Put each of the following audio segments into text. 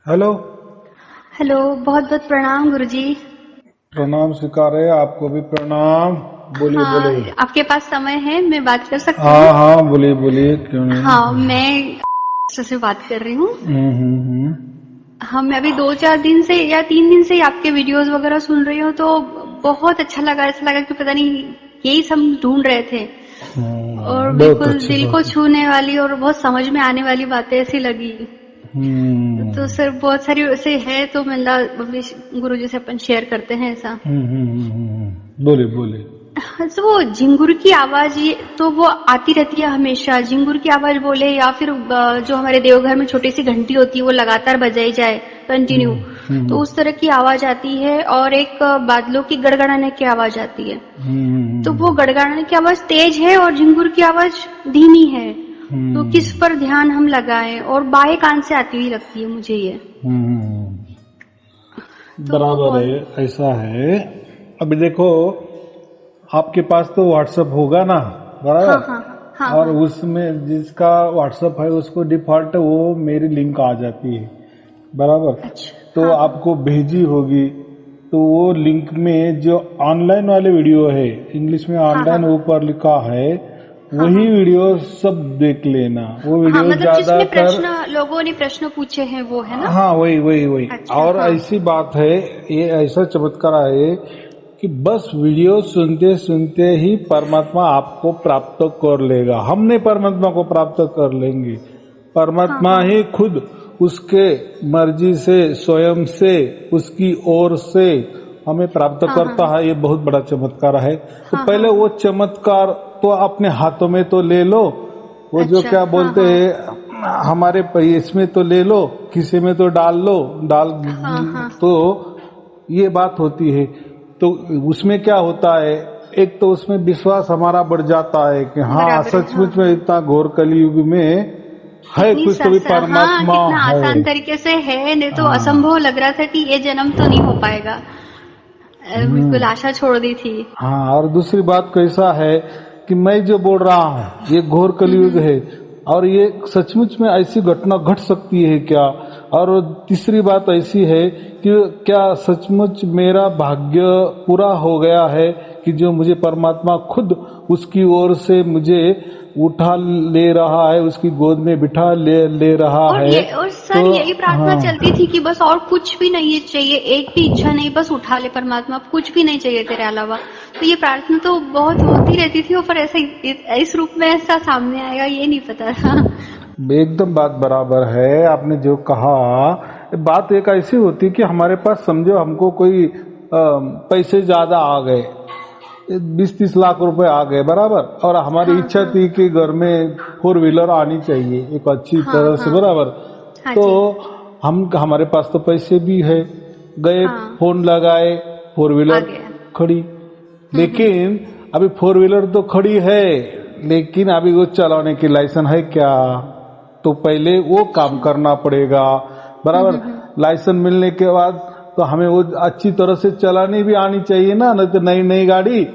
Hello. Hello, बहुत बहुत प्रणाम गुरुजी। प्रणाम स्वीकार है, आपको भी प्रणाम। बोलिए हाँ, बोलिए। आपके पास समय है, मैं बात कर सकती हूँ? हाँ हाँ, बोलिए बोलिए, क्यों नहीं। हाँ, मैं से बात कर रही हूँ। हम्म। हाँ, मैं अभी 2-4 दिन से या 3 दिन से ही आपके वीडियोस वगैरह सुन रही हूँ, तो बहुत अच्छा लगा। ऐसा लगा कि पता नहीं यही सब ढूंढ रहे थे, और बहुत बिल्कुल अच्छी दिल को बात है। छूने वाली और बहुत समझ में आने वाली बातें ऐसी लगी। तो हम्म सर बहुत सारी ऐसे है, तो मिला गुरु जी से अपन शेयर करते हैं ऐसा। बोलिए बोलिए। हाँ, तो वो झिंगुर की आवाज, ये तो वो आती रहती है हमेशा। झिंगुर की आवाज बोले, या फिर जो हमारे देवघर में छोटी सी घंटी होती है वो लगातार बजाई जाए कंटिन्यू, तो उस तरह की आवाज आती है। और एक बादलों की गड़गड़ाने की आवाज आती है। तो वो गड़गड़ाने की आवाज तेज है और झिंगुर की आवाज धीमी है। तो किस पर ध्यान हम लगाएं? और बाएं कान से आती हुई लगती है मुझे ये। तो वो बराबर बहुत। है, ऐसा है। अभी देखो, आपके पास तो व्हाट्सएप होगा ना, हाँ बराबर। हाँ हाँ हाँ और हाँ। उसमें जिसका व्हाट्सएप है उसको डिफॉल्ट वो मेरी लिंक आ जाती है, बराबर। अच्छा। तो हाँ हाँ आपको भेजी होगी, तो वो लिंक में जो ऑनलाइन वाले वीडियो है, इंग्लिश में हाँ हाँ ऑनलाइन ऊपर लिखा है, हाँ वही हाँ वीडियो सब देख लेना। वो हाँ, वीडियो मतलब जिसमें ज्यादातर, प्रश्न लोगों ने प्रश्न पूछे हैं वो है ना? हाँ वही वही वही। अच्छा। और हाँ ऐसी बात है, ये ऐसा चमत्कार है कि बस वीडियो सुनते सुनते ही परमात्मा आपको प्राप्त कर लेगा। हम नहीं परमात्मा को प्राप्त कर लेंगे, हाँ परमात्मा हाँ ही खुद उसके मर्जी से, स्वयं से, उसकी ओर से हमें प्राप्त हाँ हाँ करता है। ये बहुत बड़ा चमत्कार है। तो हाँ हाँ पहले वो हाँ। चमत्कार तो अपने हाथों में तो ले लो। वो जो अच्छा। क्या हाँ बोलते हाँ हैं, हमारे इसमें तो ले लो, किसी में तो डाल लो, डाल। हाँ हाँ। तो ये बात होती है। तो उसमें क्या होता है, एक तो उसमें विश्वास हमारा बढ़ जाता है कि हाँ बराबर है। हाँ सचमुच में हाँ। इतना घोर कलयुग में है कितनी कुछ तो भी हाँ, परमात्मा कितना है। आसान तरीके से है। नहीं तो हाँ। असंभव लग रहा था कि ये जन्म तो नहीं हो पाएगा। बिल्कुल हम्म। आशा छोड़ दी थी। हाँ, और दूसरी बात कैसा है कि मैं जो बोल रहा हूँ ये घोर कलयुग हम्म। है, और ये सचमुच में ऐसी घटना घट सकती है क्या। और तीसरी बात ऐसी है कि क्या सचमुच मेरा भाग्य पूरा हो गया है कि जो मुझे परमात्मा खुद उसकी ओर से मुझे उठा ले रहा है, उसकी गोद में बिठा ले रहा है। और तो सर यही प्रार्थना हाँ, चलती थी कि बस और कुछ भी नहीं चाहिए, एक भी इच्छा नहीं, बस उठा ले परमात्मा, कुछ भी नहीं चाहिए तेरे अलावा। तो ये प्रार्थना तो बहुत होती रहती थी, और पर ऐसा इस रूप में ऐसा सामने आएगा ये नहीं पता था। एकदम बात बराबर है आपने जो कहा। बात एक ऐसी होती कि हमारे पास समझो हमको कोई पैसे ज्यादा आ गए, 20-30 लाख रुपए आ गए, बराबर। और हमारी हाँ इच्छा हाँ थी कि घर में 4 व्हीलर आनी चाहिए एक अच्छी हाँ तरह से, हाँ बराबर। हाँ तो जी। हम हमारे पास तो पैसे भी है, गए हाँ, फोन लगाए, फोर आ व्हीलर गया। खड़ी। हम्म। लेकिन अभी 4 व्हीलर तो खड़ी है, लेकिन अभी वो चलाने की लाइसेंस है क्या, तो पहले वो काम अच्छा। करना पड़ेगा, बराबर। हम्म। लाइसेंस मिलने के बाद तो हमें वो अच्छी तरह से चलानी भी आनी चाहिए ना, नहीं तो नई नई गाड़ी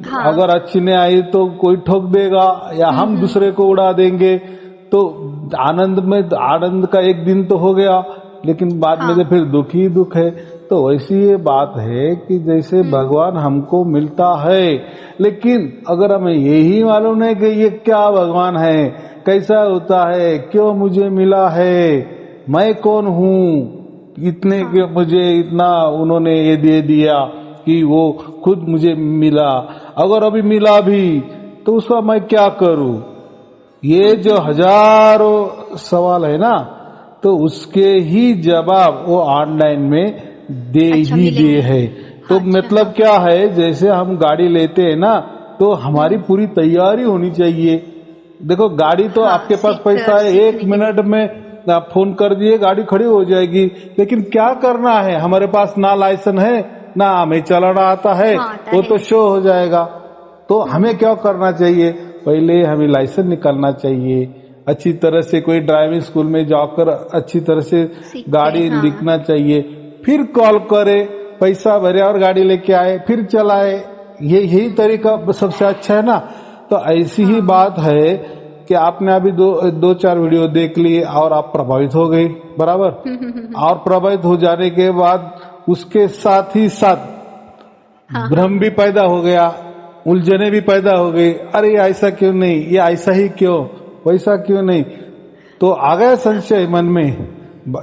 हाँ। अगर अच्छी नहीं आई तो कोई ठोक देगा या हम हम्म। दूसरे को उड़ा देंगे। तो आनंद का एक दिन तो हो गया, लेकिन बाद में हाँ। तो फिर दुख ही दुख है। तो वैसी ये बात है कि जैसे हम्म। भगवान हमको मिलता है, लेकिन अगर हमें यही मालूम है कि ये क्या भगवान है, कैसा होता है, क्यों मुझे मिला है, मैं कौन हूँ, इतने हाँ के मुझे इतना उन्होंने ये दे दिया कि वो खुद मुझे मिला। अगर अभी मिला भी तो उसका मैं क्या करूं, ये जो हजारों सवाल है ना, तो उसके ही जवाब वो ऑनलाइन में दे अच्छा, ही दे मिलेंगे। है। तो अच्छा। हाँ मतलब हाँ। क्या है, जैसे हम गाड़ी लेते हैं ना, तो हमारी पूरी तैयारी होनी चाहिए। देखो गाड़ी तो हाँ, आपके पास सीख पैसा है, एक सीखने के लिए। मिनट में आप फोन कर दिए गाड़ी खड़ी हो जाएगी। लेकिन क्या करना है, हमारे पास ना लाइसेंस है, ना हमें चलाना आता है, हाँ, आता वो है। तो शो हो जाएगा। तो हमें क्या करना चाहिए, पहले हमें लाइसेंस निकालना चाहिए, अच्छी तरह से कोई ड्राइविंग स्कूल में जाकर अच्छी तरह से सीख के। गाड़ी हाँ लिखना चाहिए, फिर कॉल करे, पैसा भरे और गाड़ी लेके आए, फिर चलाए। यही तरीका सबसे अच्छा है ना। तो ऐसी ही हाँ बात है कि कि आपने अभी दो चार वीडियो देख लिए और आप प्रभावित हो गए, बराबर। और प्रभावित हो जाने के बाद उसके साथ ही साथ भ्रम भी पैदा हो गया, उलझने भी पैदा हो गई। अरे ऐसा क्यों नहीं, ये ऐसा ही क्यों, वैसा क्यों नहीं, तो आ गया संशय मन में।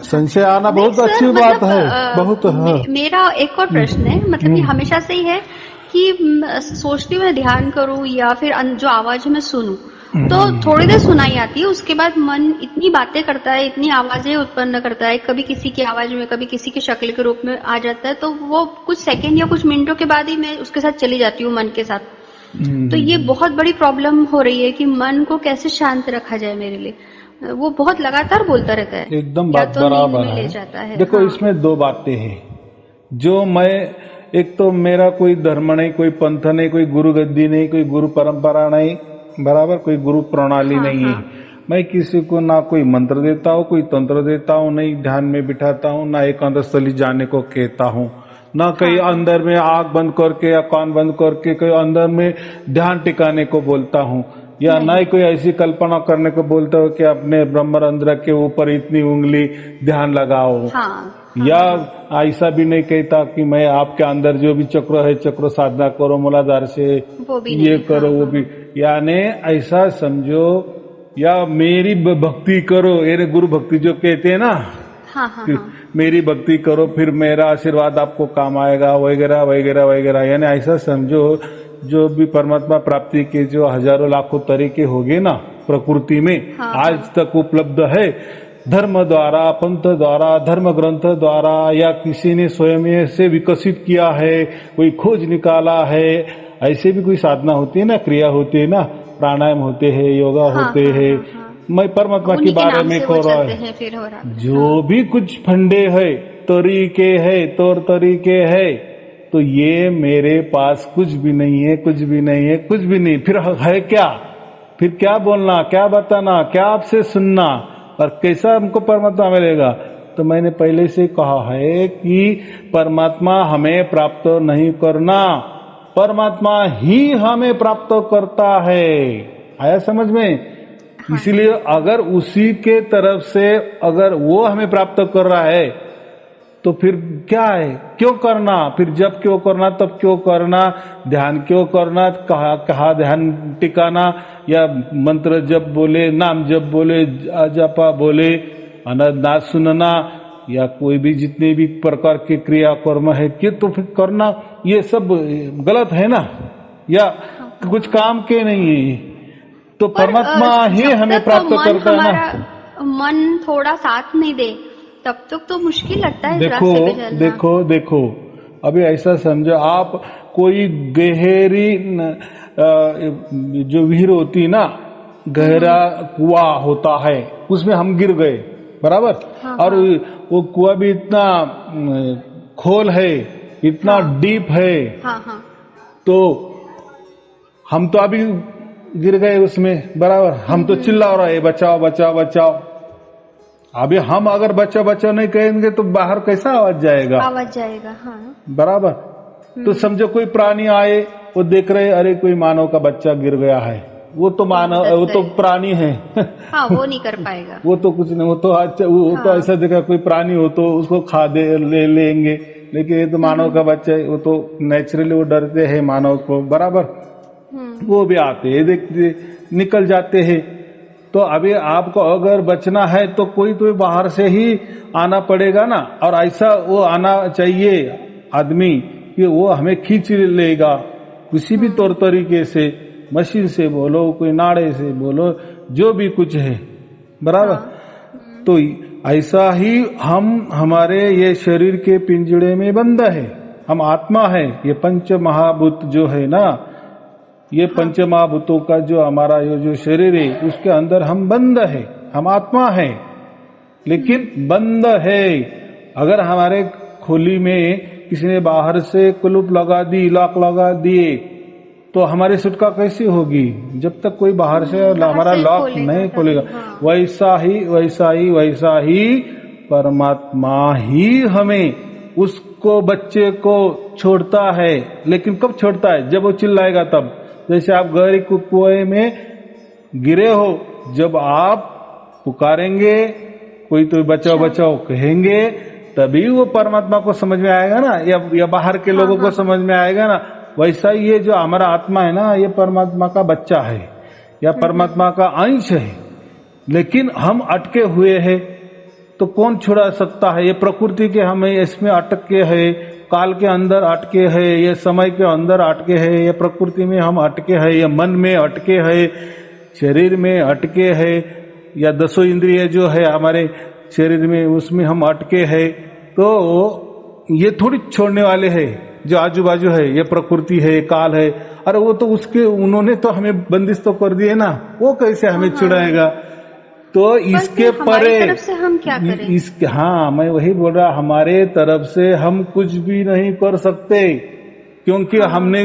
संशय आना बहुत अच्छी बात है, बहुत। मेरा एक और प्रश्न है, मतलब ये हमेशा से ही है कि सोचती हूँ मैं ध्यान करूँ या फिर जो आवाज मैं सुनूं, तो थोड़ी देर सुनाई आती है, उसके बाद मन इतनी बातें करता है, इतनी आवाजें उत्पन्न करता है, कभी किसी की आवाज में, कभी किसी की शक्ल के रूप में आ जाता है, तो वो कुछ सेकंड या कुछ मिनटों के बाद ही मैं उसके साथ चली जाती हूँ मन के साथ। तो ये बहुत बड़ी प्रॉब्लम हो रही है कि मन को कैसे शांत रखा जाए मेरे लिए। वो बहुत लगातार बोलता रहता है, एकदम बात तो बराबर ले है। जाता है। देखो, इसमें दो बातें हैं। जो मैं, एक तो मेरा कोई धर्म नहीं, कोई पंथ नहीं, कोई गुरु गद्दी नहीं, कोई गुरु परंपरा नहीं, बराबर, कोई गुरु प्रणाली नहीं है। मैं किसी को ना कोई मंत्र देता हूँ, कोई तंत्र देता हूँ, नहीं ध्यान में बिठाता हूँ, ना एकांत स्थली जाने को कहता हूँ, ना कहीं अंदर में आंख बंद करके या कान बंद करके कहीं अंदर में ध्यान टिकाने को बोलता हूँ, या ना ही कोई ऐसी कल्पना करने को बोलता हो कि अपने ब्रह्मरंध्र के ऊपर इतनी उंगली ध्यान लगाओ। या ऐसा भी नहीं कहता कि मैं आपके अंदर जो भी चक्र है, चक्र साधना करो, मूलाधार से ये करो, वो भी। यानी ऐसा समझो, या मेरी भक्ति करो, ये गुरु भक्ति जो कहते हैं ना, मेरी भक्ति करो फिर मेरा आशीर्वाद आपको काम आएगा, वगैरह वगैरह वगैरह। यानी ऐसा समझो, जो भी परमात्मा प्राप्ति के जो हजारों लाखों तरीके होंगे ना प्रकृति में, आज तक उपलब्ध है, धर्म द्वारा, पंथ द्वारा, धर्म ग्रंथ द्वारा, या किसी ने स्वयं से विकसित किया है, कोई खोज निकाला है। ऐसे भी कोई साधना होती है ना, क्रिया होती है ना, प्राणायाम होते हैं, योगा होते हैं। मैं परमात्मा के बारे में कह रहा है, जो भी कुछ फंडे है, तरीके है, तौर तरीके है, तो ये मेरे पास कुछ भी नहीं है, कुछ भी नहीं है, कुछ भी नहीं। फिर है क्या, फिर क्या बोलना, क्या बताना, क्या आपसे सुनना, और कैसा हमको परमात्मा मिलेगा। तो मैंने पहले से कहा है कि परमात्मा हमें प्राप्त नहीं करना, परमात्मा ही हमें प्राप्त करता है। आया समझ में? इसीलिए अगर उसी के तरफ से अगर वो हमें प्राप्त कर रहा है, तो फिर क्या है, क्यों करना, फिर जब क्यों करना, तब क्यों करना, ध्यान क्यों करना, कहा ध्यान टिकाना, या मंत्र जब बोले, नाम जब बोले, जपा बोले, नाद सुनना, या कोई भी जितने भी प्रकार के क्रिया कर्म है कि तो फिर करना, ये सब गलत है ना, या कुछ काम के नहीं है। तो परमात्मा ही हमें प्राप्त करता है ना। मन थोड़ा साथ नहीं दे तब तक तो मुश्किल लगता है। देखो अभी ऐसा समझो, आप कोई गहरी जो विहीर होती ना, गहरा कुआं होता है, उसमें हम गिर गए, बराबर। और वो कुआं भी इतना खोल है, इतना डीप है, तो हम तो अभी गिर गए उसमें, बराबर। हम तो चिल्ला रहे बचाओ बचाओ बचाओ। अभी हम अगर बचाओ बचाओ नहीं कहेंगे तो बाहर कैसा आवाज जाएगा, बराबर। तो समझो कोई प्राणी आए, वो देख रहे, अरे कोई मानव का बच्चा गिर गया है, वो तो मानव, वो तो प्राणी है। वो नहीं कर पाएगा। वो तो कुछ नहीं, वो तो ऐसा देखा, कोई प्राणी हो तो उसको खा दे ले लेंगे, लेकिन ये तो मानव का बच्चा है, वो तो नेचुरली वो डरते हैं मानव को, बराबर। वो भी आते हैं, देखते निकल जाते हैं। तो अभी आपको अगर बचना है तो कोई तो बाहर से ही आना पड़ेगा ना, और ऐसा वो आना चाहिए आदमी कि वो हमें खींच लेगा किसी भी तौर तरीके से, मशीन से बोलो, कोई नाड़े से बोलो, जो भी कुछ है, बराबर। तो ऐसा ही हम हमारे ये शरीर के पिंजड़े में बंद है, हम आत्मा है। ये पंच महाभूत जो है ना, ये पंच महाभूतों का जो हमारा ये जो शरीर है, उसके अंदर हम बंद है, हम आत्मा है, लेकिन बंद है। अगर हमारे खोली में किसी ने बाहर से कुलूप लगा दी, लॉक लगा दिए, तो हमारी छुटका कैसी होगी, जब तक कोई बाहर से हमारा लॉक नहीं खोलेगा। वैसा ही परमात्मा ही हमें, उसको बच्चे को छोड़ता है, लेकिन कब छोड़ता है, जब वो चिल्लाएगा तब। जैसे आप गहरे कुएं में गिरे हो, जब आप पुकारेंगे, कोई तो बचाओ बचाओ कहेंगे, तभी वो परमात्मा को समझ में आएगा ना, या बाहर के लोगों को समझ में आएगा ना। वैसा ही ये जो हमारा आत्मा है ना, ये परमात्मा का बच्चा है या परमात्मा का अंश है, लेकिन हम अटके हुए हैं। तो कौन छुड़ा सकता है? ये प्रकृति के हमें इसमें अटके है, काल के अंदर अटके है, ये समय के अंदर अटके है, ये प्रकृति में हम अटके है, ये मन में अटके है, शरीर में अटके है, या 10 इंद्रिय जो है हमारे शरीर में, उसमें हम अटके है। तो ये थोड़ी छोड़ने वाले हैं जो आजू बाजू है, ये प्रकृति है, काल है। अरे वो तो उसके, उन्होंने तो हमें बंदिश तो कर दिए ना, वो कैसे हमें छुड़ाएगा? तो इसके परे तरफ से हम क्या करें? इसके, हाँ मैं वही बोल रहा, हमारे तरफ से हम कुछ भी नहीं कर सकते, क्योंकि हमने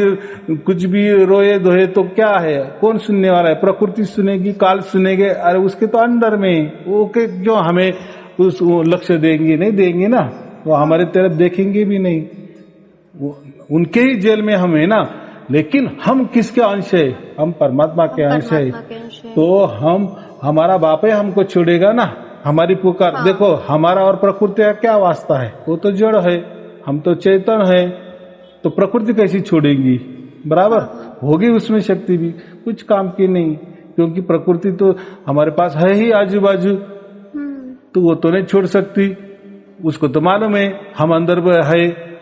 कुछ भी रोए धोए तो क्या है, कौन सुनने वाला है? प्रकृति सुनेगी, काल सुनेंगे। अरे उसके तो अंदर में वो के जो हमें उस लक्ष्य देंगे, नहीं देंगे ना, वो हमारे तरफ देखेंगे भी नहीं, उनके ही जेल में हम है ना। लेकिन हम किसके अंश है? हम परमात्मा के अंश है। तो हमारा बाप ही हमको छोड़ेगा ना, हमारी पुकार। देखो हमारा और प्रकृति का क्या वास्ता है? वो तो जड़ है, हम तो चेतन है, तो प्रकृति कैसी छोड़ेगी? बराबर होगी उसमें शक्ति भी, कुछ काम की नहीं, क्योंकि प्रकृति तो हमारे पास है ही आजू बाजू, तो वो तो नहीं छोड़ सकती, उसको तो मालूम है हम अंदर है।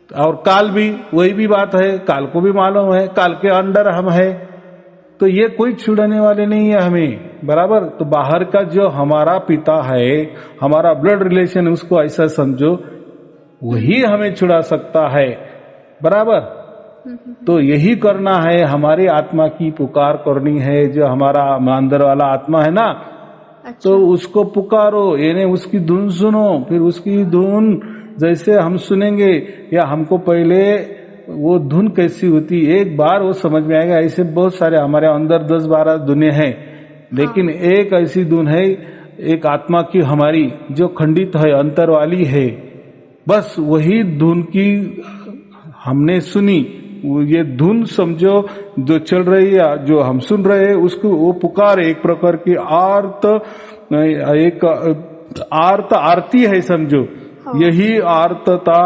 और काल भी वही भी बात है, काल को भी मालूम है, काल के अंदर हम है, तो ये कोई छुड़ाने वाले नहीं है हमें। बराबर, तो बाहर का जो हमारा पिता है, हमारा ब्लड रिलेशन, उसको ऐसा समझो, वही हमें छुड़ा सकता है। बराबर, तो यही करना है, हमारी आत्मा की पुकार करनी है, जो हमारा अंदर वाला आत्मा है ना। अच्छा। तो उसको पुकारो, यानी उसकी धुन सुनो, फिर उसकी धुन जैसे हम सुनेंगे, या हमको पहले वो धुन कैसी होती एक बार वो समझ में आएगा। ऐसे बहुत सारे हमारे अंदर 10-12 धुनें हैं, लेकिन एक ऐसी धुन है, एक आत्मा की हमारी जो खंडित है, अंतर वाली है, बस वही धुन की हमने सुनी। ये धुन समझो जो चल रही है, जो हम सुन रहे हैं, उसको वो पुकार एक प्रकार की आर्त आरती है समझो। यही आर्तता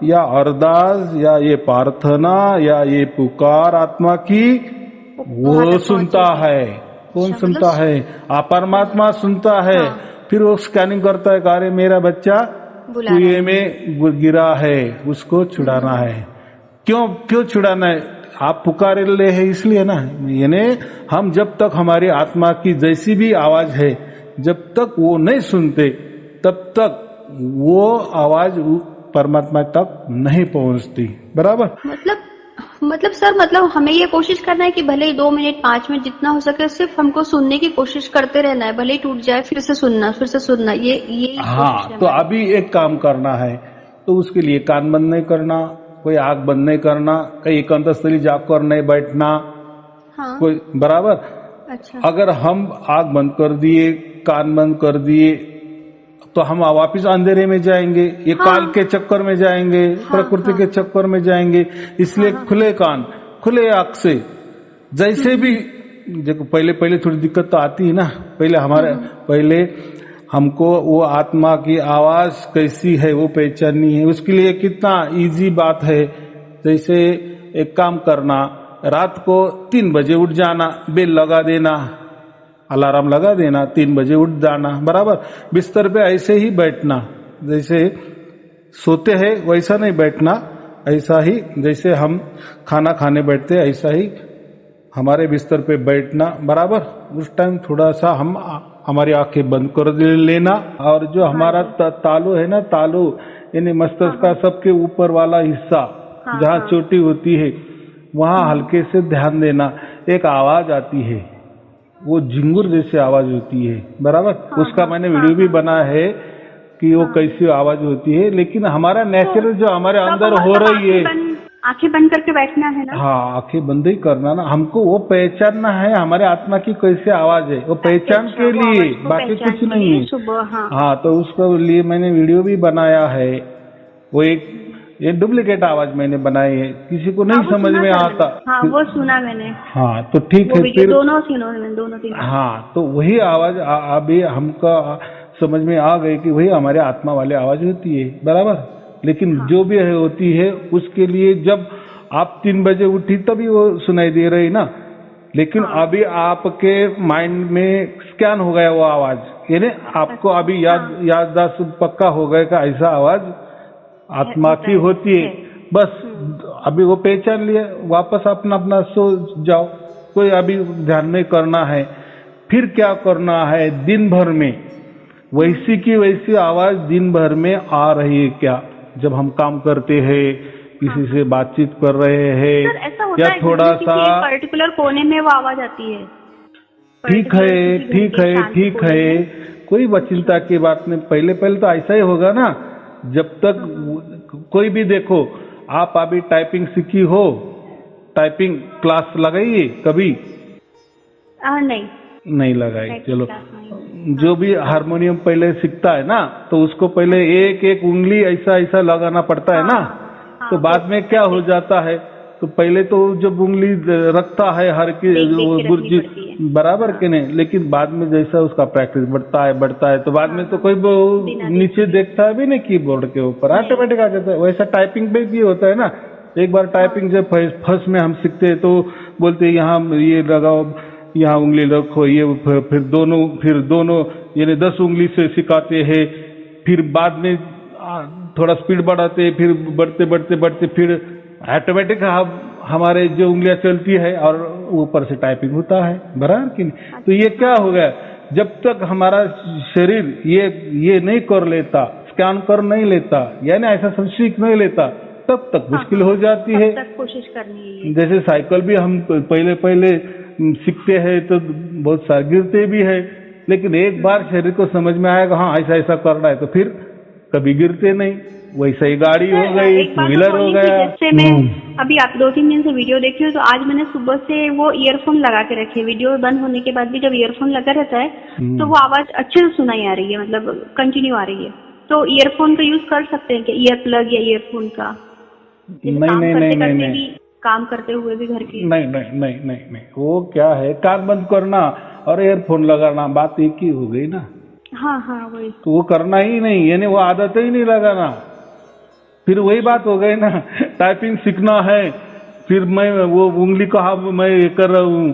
या अरदास या ये प्रार्थना या ये पुकार आत्मा की, वो सुनता है। कौन सुनता है? परमात्मा सुनता है। फिर वो स्कैनिंग करता है, अरे मेरा बच्चा कुएं में गिरा है, उसको छुड़ाना है। क्यों छुड़ाना है? आप पुकारे ले है इसलिए ना। यानी हम जब तक हमारी आत्मा की जैसी भी आवाज है, जब तक वो नहीं सुनते, तब तक वो आवाज परमात्मा तक नहीं पहुंचती। बराबर, मतलब सर, मतलब हमें ये कोशिश करना है कि भले ही 2 मिनट 5 मिनट जितना हो सके सिर्फ हमको सुनने की कोशिश करते रहना है, भले ही टूट जाए, फिर से सुनना, ये हाँ। तो अभी एक काम करना है, तो उसके लिए कान बंद नहीं करना, कोई आंख बंद नहीं करना, कहीं एकांत स्थली जाकर नहीं बैठना। हाँ। कोई बराबर। अच्छा। अगर हम आंख बंद कर दिए, कान बंद कर दिए, तो हम वापिस अंधेरे में जाएंगे, ये काल के चक्कर में जाएंगे, प्रकृति के चक्कर में जाएंगे। इसलिए खुले कान, खुले आंख से, जैसे भी देखो, पहले थोड़ी दिक्कत तो आती है ना। पहले हमको वो आत्मा की आवाज कैसी है वो पहचाननी है। उसके लिए कितना इजी बात है, जैसे एक काम करना, रात को 3 बजे उठ जाना, बेल लगा देना, अलार्म लगा देना, 3 बजे उठ जाना। बराबर, बिस्तर पे ऐसे ही बैठना, जैसे सोते हैं वैसा नहीं बैठना, ऐसा ही जैसे हम खाना खाने बैठते हैं, ऐसा ही हमारे बिस्तर पे बैठना। बराबर, उस टाइम थोड़ा सा हमारी आंखें बंद कर लेना, और जो हमारा तालू है ना, तालू यानी मस्तिष्क का सबके ऊपर वाला हिस्सा, जहाँ चोटी होती है, वहाँ हल्के से ध्यान देना। एक आवाज आती है, वो झिंगुर जैसी आवाज होती है। बराबर, उसका मैंने वीडियो भी बना है कि वो कैसी आवाज होती है। लेकिन हमारा नेचुरल जो हमारे अंदर हो रही है, आंखें बंद करके बैठना है ना। हाँ, आंखें बंद ही करना ना। हमको वो पहचानना है हमारे आत्मा की कैसी आवाज है, वो पहचान के लिए, बाकी कुछ नहीं है। हाँ, तो उसके लिए मैंने वीडियो भी बनाया है। वो एक ये डुप्लीकेट आवाज मैंने बनाई है, किसी को नहीं समझ में आता। हाँ वो सुना मैंने। हाँ तो ठीक है, फिर दोनों सुनो मैंने, दोनों तीन। हाँ तो वही आवाज अभी हमको समझ में आ गई कि वही हमारे आत्मा वाली आवाज होती है, बराबर। लेकिन जो भी है होती है, उसके लिए जब आप 3 बजे उठी तभी वो सुनाई दे रही ना, लेकिन अभी आपके माइंड में स्कैन हो गया वो आवाज, यानी आपको अभी याददाश्त पक्का हो गया का ऐसा आवाज आत्मा की होती है। बस अभी वो पहचान लिया, वापस अपना अपना सो जाओ, कोई अभी ध्यान नहीं करना है। फिर क्या करना है, दिन भर में वैसी की वैसी आवाज दिन भर में आ रही है क्या, जब हम काम करते हैं, किसी से बातचीत कर रहे हैं, या थोड़ा सा पर्टिकुलर कोने में वो आवाज आती है। ठीक है, ठीक है, ठीक है, कोई चिंता की बात नहीं। पहले पहले तो ऐसा ही होगा ना, जब तक कोई भी देखो, आप अभी टाइपिंग सीखी हो, टाइपिंग क्लास लगाइए कभी? नहीं लगाई। चलो, जो भी हारमोनियम पहले सीखता है ना, तो उसको पहले एक एक उंगली ऐसा ऐसा लगाना पड़ता है ना, तो बाद में क्या हो जाता है, तो पहले तो जब उंगली रखता है हर की गुर्जी बराबर के नहीं, लेकिन बाद में जैसा उसका प्रैक्टिस बढ़ता है तो बाद में तो कोई नीचे देखता है भी नहीं कीबोर्ड के ऊपर, ऑटोमेटिक आ जाता है। वैसा टाइपिंग पे भी होता है ना। एक बार टाइपिंग जब फर्स्ट में हम सीखते हैं तो बोलते हैं यहाँ ये लगाओ, यहाँ उंगली रखो, ये फिर दोनों यानी 10 उंगली से सिखाते हैं, फिर बाद में थोड़ा स्पीड बढ़ाते, फिर बढ़ते फिर ऑटोमेटिक हमारे जो उंगलियां चलती है और ऊपर से टाइपिंग होता है, बराबर कि नहीं। तो ये क्या हो गया, जब तक हमारा शरीर ये नहीं कर लेता, स्कैन कर नहीं लेता, यानी ऐसा सब सीख नहीं लेता, तब तक मुश्किल हो जाती है। कोशिश करनी है। जैसे साइकिल भी हम पहले सीखते हैं तो बहुत सारे गिरते भी है, लेकिन एक बार शरीर को समझ में आएगा हाँ ऐसा करना है, तो फिर कभी गिरते नहीं। वैसा ही गाड़ी हो गई, टू व्हीलर हो गया। जैसे मैं अभी आप 2-3 दिन से वीडियो देख रही हूँ, तो आज मैंने सुबह से वो ईयरफोन लगा के रखे। वीडियो बंद होने के बाद भी जब ईयरफोन लगा रहता है तो वो आवाज अच्छे से सुनाई आ रही है, मतलब कंटिन्यू आ रही है। तो ईयरफोन का यूज कर सकते हैं क्या, ईयर प्लग या ईयरफोन का? नहीं, काम करते हुए भी घर की नहीं, वो क्या है, कान बंद करना और ईयरफोन लगाना बात एक ही हो गई ना। हाँ वही तो वो करना ही नहीं, यानी वो आदत ही नहीं लगाना, फिर वही बात हो गई ना। टाइपिंग सीखना है, फिर मैं वो उंगली कहाँ मैं कर रहा हूँ,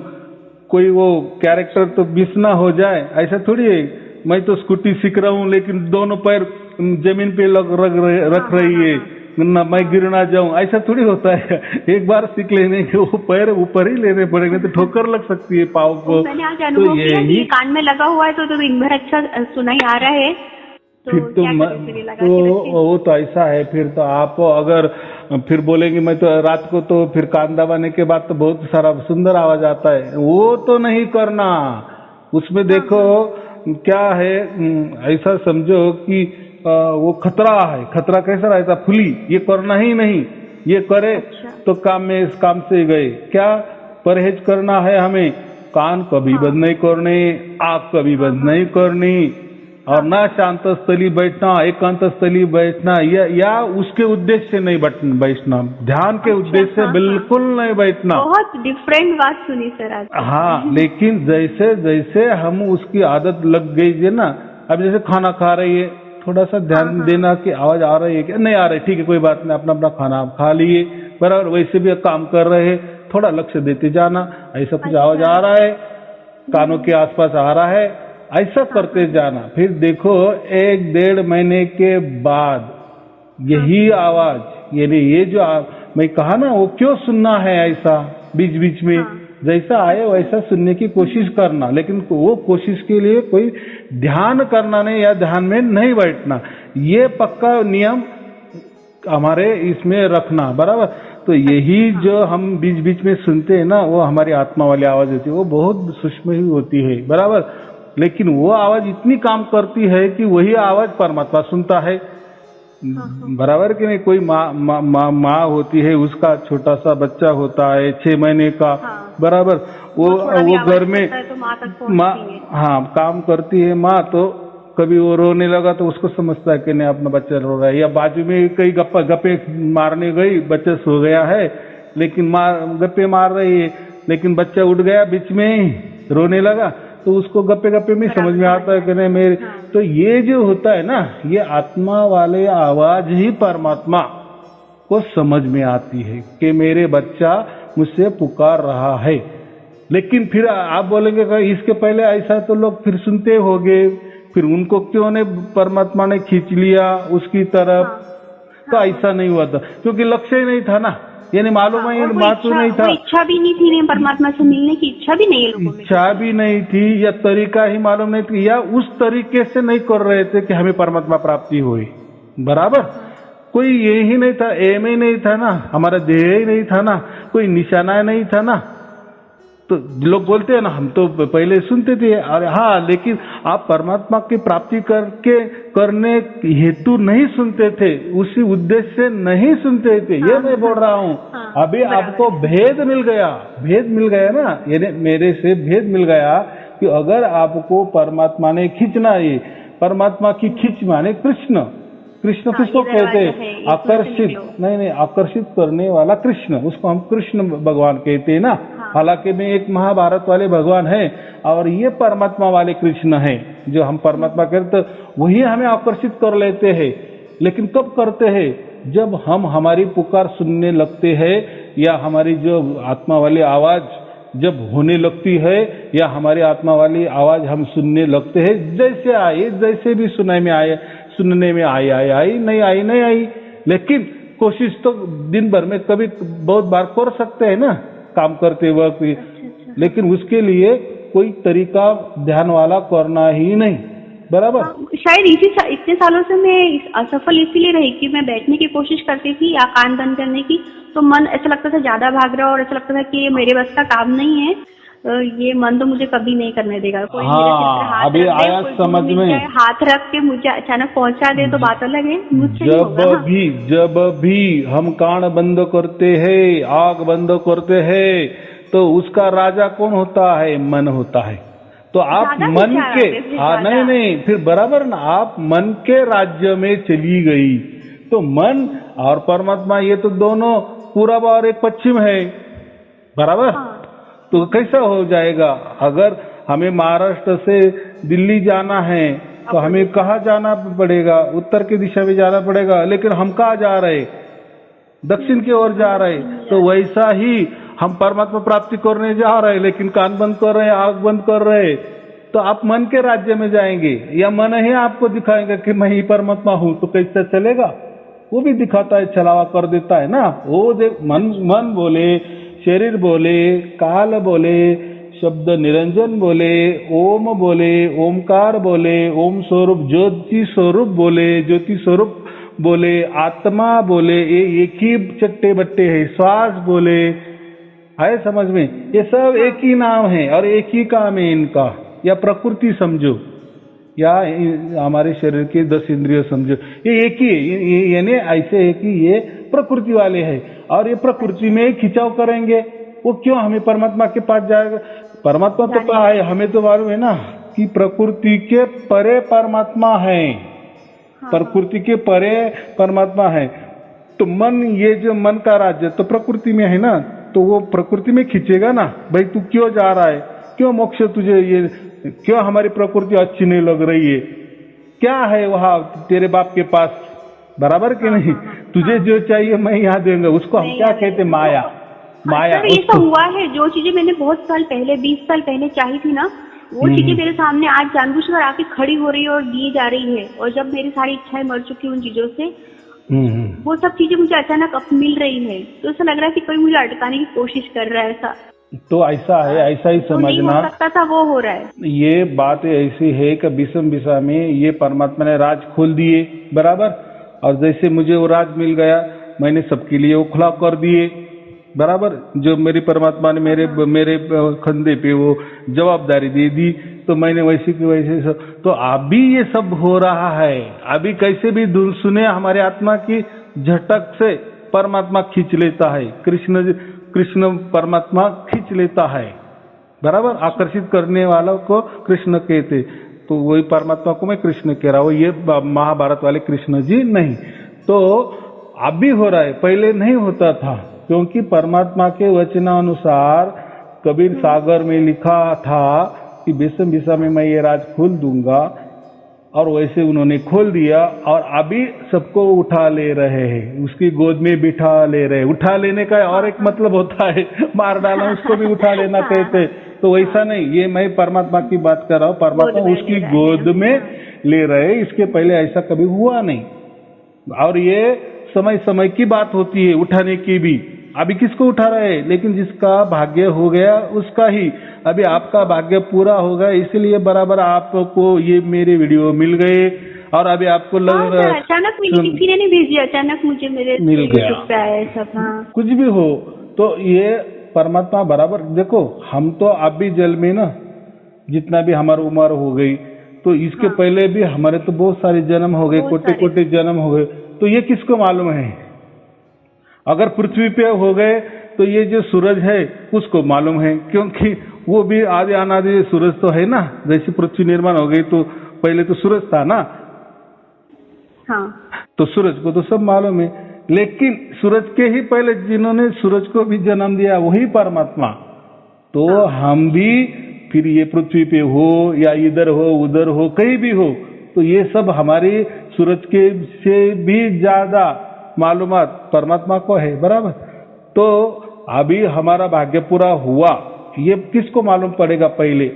कोई वो कैरेक्टर तो मिस ना हो जाए, ऐसा थोड़ी है। मैं तो स्कूटी सीख रहा हूँ लेकिन दोनों पैर जमीन पे रख रही है ना, मैं गिर ना जाऊं, ऐसा थोड़ी होता है। एक बार सीख लेने के वो पैर ऊपर ही लेने पड़ेंगे, तो ठोकर लग सकती है पाँव को। मैंने आज अनुभव किया कि कान में लगा हुआ है तो दिन भर अच्छा सुनाई आ रहा है, फिर तो वो तो ऐसा है। फिर तो आप अगर फिर बोलेंगे मैं तो रात को तो फिर कान दबाने के बाद तो बहुत सारा सुंदर आवाज आता है, वो तो नहीं करना। उसमें देखो क्या है, ऐसा समझो कि वो खतरा है। खतरा कैसा रहता, फुली, ये करना ही नहीं, ये करे तो काम में इस काम से गए। क्या परहेज करना है हमें, कान कभी बंद नहीं करने, आँख कभी बंद नहीं करनी, और ना शांत स्थली बैठना, एकांत स्थली बैठना, या उसके उद्देश्य से नहीं बैठना, ध्यान के उद्देश्य से बिल्कुल नहीं बैठना। बहुत डिफरेंट बात सुनी सर आज। हाँ, लेकिन जैसे जैसे हम उसकी आदत लग गई है ना, अब जैसे खाना खा रही है, थोड़ा सा ध्यान देना कि आवाज आ रही है क्या, नहीं आ रही, ठीक है कोई बात नहीं, अपना अपना खाना खा लिए, बराबर। वैसे भी काम कर रहे हैं, थोड़ा लक्ष्य देते जाना, ऐसा कुछ आवाज आ रहा है, कानों के आसपास आ रहा है, ऐसा करते जाना। फिर देखो 1-1.5 महीने के बाद यही आवाज, यानी ये जो मैं कहा ना, वो क्यों सुनना है ऐसा बीच बीच में, जैसा आए वैसा सुनने की कोशिश करना, लेकिन वो कोशिश के लिए कोई ध्यान करना नहीं या ध्यान में नहीं बैठना, ये पक्का नियम हमारे इसमें रखना, बराबर। तो यही जो हम बीच बीच में सुनते हैं ना, वो हमारी आत्मा वाली आवाज होती है, वो बहुत सूक्ष्म ही होती है, बराबर। लेकिन वो आवाज इतनी काम करती है कि वही आवाज परमात्मा सुनता है, बराबर कि नहीं। कोई माँ होती है, उसका छोटा सा बच्चा होता है 6 महीने का, बराबर। वो घर में माँ काम करती है माँ, तो कभी वो रोने लगा तो उसको समझता है कि नहीं अपना बच्चा रो रहा है, या बाजू में कई गप्पे मारने गई, बच्चा सो गया है लेकिन गप्पे मार रही है, लेकिन बच्चा उठ गया बीच में ही रोने लगा, तो उसको गप्पे में समझ में आता है कि नहीं मेरे। तो ये जो होता है ना, ये आत्मा वाले आवाज ही परमात्मा को समझ में आती है कि मेरे बच्चा मुझसे पुकार रहा है। लेकिन फिर आप बोलेंगे कि इसके पहले ऐसा तो लोग फिर सुनते होंगे, फिर उनको क्यों ने परमात्मा ने खींच लिया उसकी तरफ? तो ऐसा नहीं हुआ था क्योंकि लक्ष्य ही नहीं था ना, यानी मालूम है बात नहीं था, इच्छा भी नहीं थी, नहीं परमात्मा से मिलने की इच्छा भी नहीं, लोगों में इच्छा भी नहीं थी, या तरीका ही मालूम नहीं थी, या उस तरीके से नहीं कर रहे थे कि हमें परमात्मा प्राप्ति हुई। बराबर, कोई ये ही नहीं था, एम ही नहीं था ना, हमारा ध्येय ही नहीं था ना, कोई निशाना नहीं था ना। तो लोग बोलते हैं ना, हम तो पहले सुनते थे, अरे हाँ, लेकिन आप परमात्मा की प्राप्ति करने हेतु नहीं सुनते थे, उसी उद्देश्य से नहीं सुनते थे। ये मैं बोल रहा हूँ, अभी आपको भेद मिल गया ना, यानी मेरे से भेद मिल गया कि अगर आपको परमात्मा ने खींचना है, परमात्मा की खींच माने कृष्ण किसको कहते हैं? आकर्षित, नहीं आकर्षित करने वाला कृष्ण, उसको हम कृष्ण भगवान कहते हैं ना। हालांकि में एक महाभारत वाले भगवान है और ये परमात्मा वाले कृष्ण हैं, जो हम परमात्मा कहते वही हमें आकर्षित कर लेते हैं। लेकिन कब करते हैं? जब हम हमारी पुकार सुनने लगते हैं, या हमारी जो आत्मा वाली आवाज जब होने लगती है, या हमारी आत्मा वाली आवाज हम सुनने लगते हैं, जैसे भी सुनने में आई नहीं आई, लेकिन कोशिश तो दिन भर में कभी बहुत बार कर सकते हैं ना, काम करते वक्त। लेकिन उसके लिए कोई तरीका ध्यान वाला करना ही नहीं। बराबर, शायद इतने सालों से मैं असफल इसीलिए रही कि मैं बैठने की कोशिश करती थी या कान बंद करने की, तो मन ऐसा लगता था ज्यादा भाग रहा, और ऐसा लगता था कि ये मेरे बस का काम नहीं है, ये मन तो मुझे कभी नहीं करने देगा। कोई मेरे सिर पे हाथ अभी आया समझ में, हाथ रख के मुझे अचानक पहुंचा दे तो बात अलग है, मुझसे जब भी हम कान बंद करते हैं, आग बंद करते हैं, तो उसका राजा कौन होता है? मन होता है। तो आप मन के नहीं, फिर बराबर ना, आप मन के राज्य में चली गई, तो मन और परमात्मा ये तो दोनों पूरब और एक पश्चिम है। बराबर, तो कैसा हो जाएगा? अगर हमें महाराष्ट्र से दिल्ली जाना है तो हमें कहाँ जाना पड़ेगा? उत्तर की दिशा में जाना पड़ेगा, लेकिन हम कहाँ जा रहे? दक्षिण की ओर जा रहे। तो वैसा ही हम परमात्मा प्राप्ति करने जा रहे, लेकिन कान बंद कर रहे, आंख बंद कर रहे, तो आप मन के राज्य में जाएंगे, या मन ही आपको दिखाएगा कि मैं ही परमात्मा हूं, तो कैसे चलेगा? वो भी दिखाता है, छलावा कर देता है ना। वो मन बोले, शरीर बोले, काल बोले, शब्द निरंजन बोले, ओम बोले, ओमकार बोले, ओम स्वरूप ज्योति स्वरूप बोले, आत्मा बोले, ये एक ही चट्टे बट्टे है, श्वास बोले, आए समझ में? ये सब एक ही नाम है और एक ही काम है इनका। या प्रकृति समझो, या हमारे शरीर के 10 इंद्रिय समझो, ये एक ही है। यानी ऐसे है कि ये प्रकृति वाले हैं, और ये प्रकृति में खिंचाव करेंगे। वो क्यों? हमें परमात्मा के पास जाएगा। परमात्मा तो क्या है? हमें तो मालूम है ना कि प्रकृति के परे परमात्मा है, प्रकृति के परे परमात्मा है। तो मन, ये जो मन का राज्य तो प्रकृति में है ना, तो वो प्रकृति में खींचेगा ना, भाई तू क्यों जा रहा है, क्यों मोक्ष तुझे, ये क्यों हमारी प्रकृति अच्छी नहीं लग रही है, क्या है वहां तेरे बाप के पास? बराबर कि नहीं? तुझे जो चाहिए मैं यहाँ दूंगा। उसको हम क्या कहते? माया। ये सब हुआ है, जो चीजें मैंने बहुत साल पहले, 20 साल पहले चाही थी ना, वो चीजें मेरे सामने आज जानबूझकर आके खड़ी हो रही है और दी जा रही है। और जब मेरी सारी इच्छाएं मर चुकी उन चीजों से, वो सब चीजें मुझे अचानक अब मिल रही है, तो ऐसा लग रहा है कि कोई मुझे अटकाने की कोशिश कर रहा है। ऐसा तो ऐसा है, ऐसा ही समझना। नहीं हो सकता था, वो हो रहा है। ये बात ऐसी है कि विषम दिशा में ये परमात्मा ने राज खोल दिए, बराबर। और जैसे मुझे वो राज मिल गया, मैंने सबके लिए वो खुला कर दिए, बराबर। जो मेरी परमात्मा ने मेरे कंधे पे वो जवाबदारी दे दी, तो मैंने वैसे की वैसे तो अभी ये सब हो रहा है। अभी कैसे भी धुन सुने, हमारे आत्मा की झटक से परमात्मा खींच लेता है, कृष्ण परमात्मा खींच लेता है, बराबर। आकर्षित करने वालों को कृष्ण कहते। तो वही परमात्मा को मैं कृष्ण कह रहा हूँ, ये महाभारत वाले कृष्ण जी नहीं। तो अब भी हो रहा है, पहले नहीं होता था, क्योंकि परमात्मा के वचनानुसार कबीर सागर में लिखा था कि बेसम बिसा में मैं ये राज खोल दूंगा, और वैसे उन्होंने खोल दिया, और अभी सबको उठा ले रहे हैं, उसकी गोद में बिठा ले रहे हैं। उठा लेने का और एक मतलब होता है मार डालना, उसको भी उठा लेना कहते। तो वैसा नहीं, ये मैं परमात्मा की बात कर रहा हूँ, परमात्मा उसकी गोद में ले रहे, इसके पहले ऐसा कभी हुआ नहीं। और ये समय समय की बात होती है उठाने की भी। अभी किसको उठा रहे हैं? लेकिन जिसका भाग्य हो गया उसका ही। अभी आपका भाग्य पूरा हो गया, इसलिए बराबर आपको ये मेरे वीडियो मिल गए, और अभी आपको लग रहा है अचानक किसी ने नहीं भेजी, अचानक मुझे मेरे मिल गया सब। हाँ, कुछ भी हो तो ये परमात्मा बराबर। देखो हम तो अभी जल में ना, जितना भी हमारी उम्र हो गई, तो इसके पहले भी हमारे तो बहुत सारे जन्म हो गए, कोटि कोटि जन्म हो गए। तो ये किसको मालूम है? अगर पृथ्वी पे हो गए तो ये जो सूरज है उसको मालूम है, क्योंकि वो भी आदि अनादि सूरज तो है ना। जैसे पृथ्वी निर्माण हो गई तो पहले तो सूरज था ना, हाँ, तो सूरज को तो सब मालूम है। लेकिन सूरज के ही पहले जिन्होंने सूरज को भी जन्म दिया वही परमात्मा। तो हम भी फिर ये पृथ्वी पे हो या इधर हो उधर हो कहीं भी हो, तो ये सब हमारी सूरज के से भी ज्यादा मालूमात परमात्मा को है, बराबर। तो अभी हमारा भाग्य पूरा हुआ, ये किसको मालूम पड़ेगा? पहले,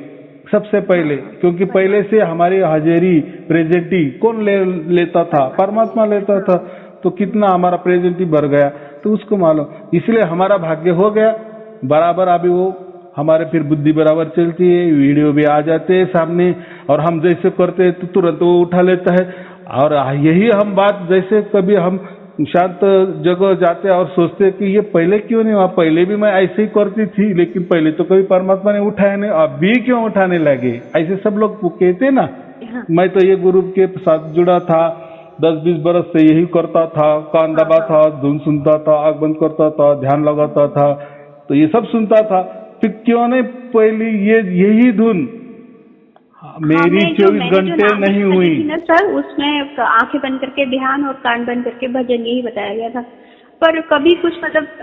सबसे पहले, क्योंकि पहले से हमारी हाजिरी प्रेजेंटी कौन लेता था? परमात्मा लेता था। तो कितना हमारा प्रेजेंटी बढ़ गया तो उसको मालूम, इसलिए हमारा भाग्य हो गया बराबर। अभी वो हमारे फिर बुद्धि बराबर चलती है, वीडियो भी आ जाते हैं सामने, और हम जैसे करते हैं तो तुरंत वो उठा लेता है। और यही हम बात, जैसे कभी हम शांत जगह जाते हैं और सोचते हैं कि ये पहले क्यों नहीं हुआ, पहले भी मैं ऐसे ही करती थी, लेकिन पहले तो कभी परमात्मा ने उठाया नहीं, अभी क्यों उठाने लगे? ऐसे सब लोग कहते ना। मैं तो ये गुरु के साथ जुड़ा था, 10-20 बरस से यही करता था, कान दबा था, धुन सुनता था, आंख बंद करता था, ध्यान लगाता था, तो ये सब सुनता था, फिर क्यों नहीं पहली यही धुन मेरी 24 घंटे नहीं हुई ना सर? उसमें आंखें बंद करके ध्यान और कान बंद करके भजन यही बताया गया था। पर कभी कुछ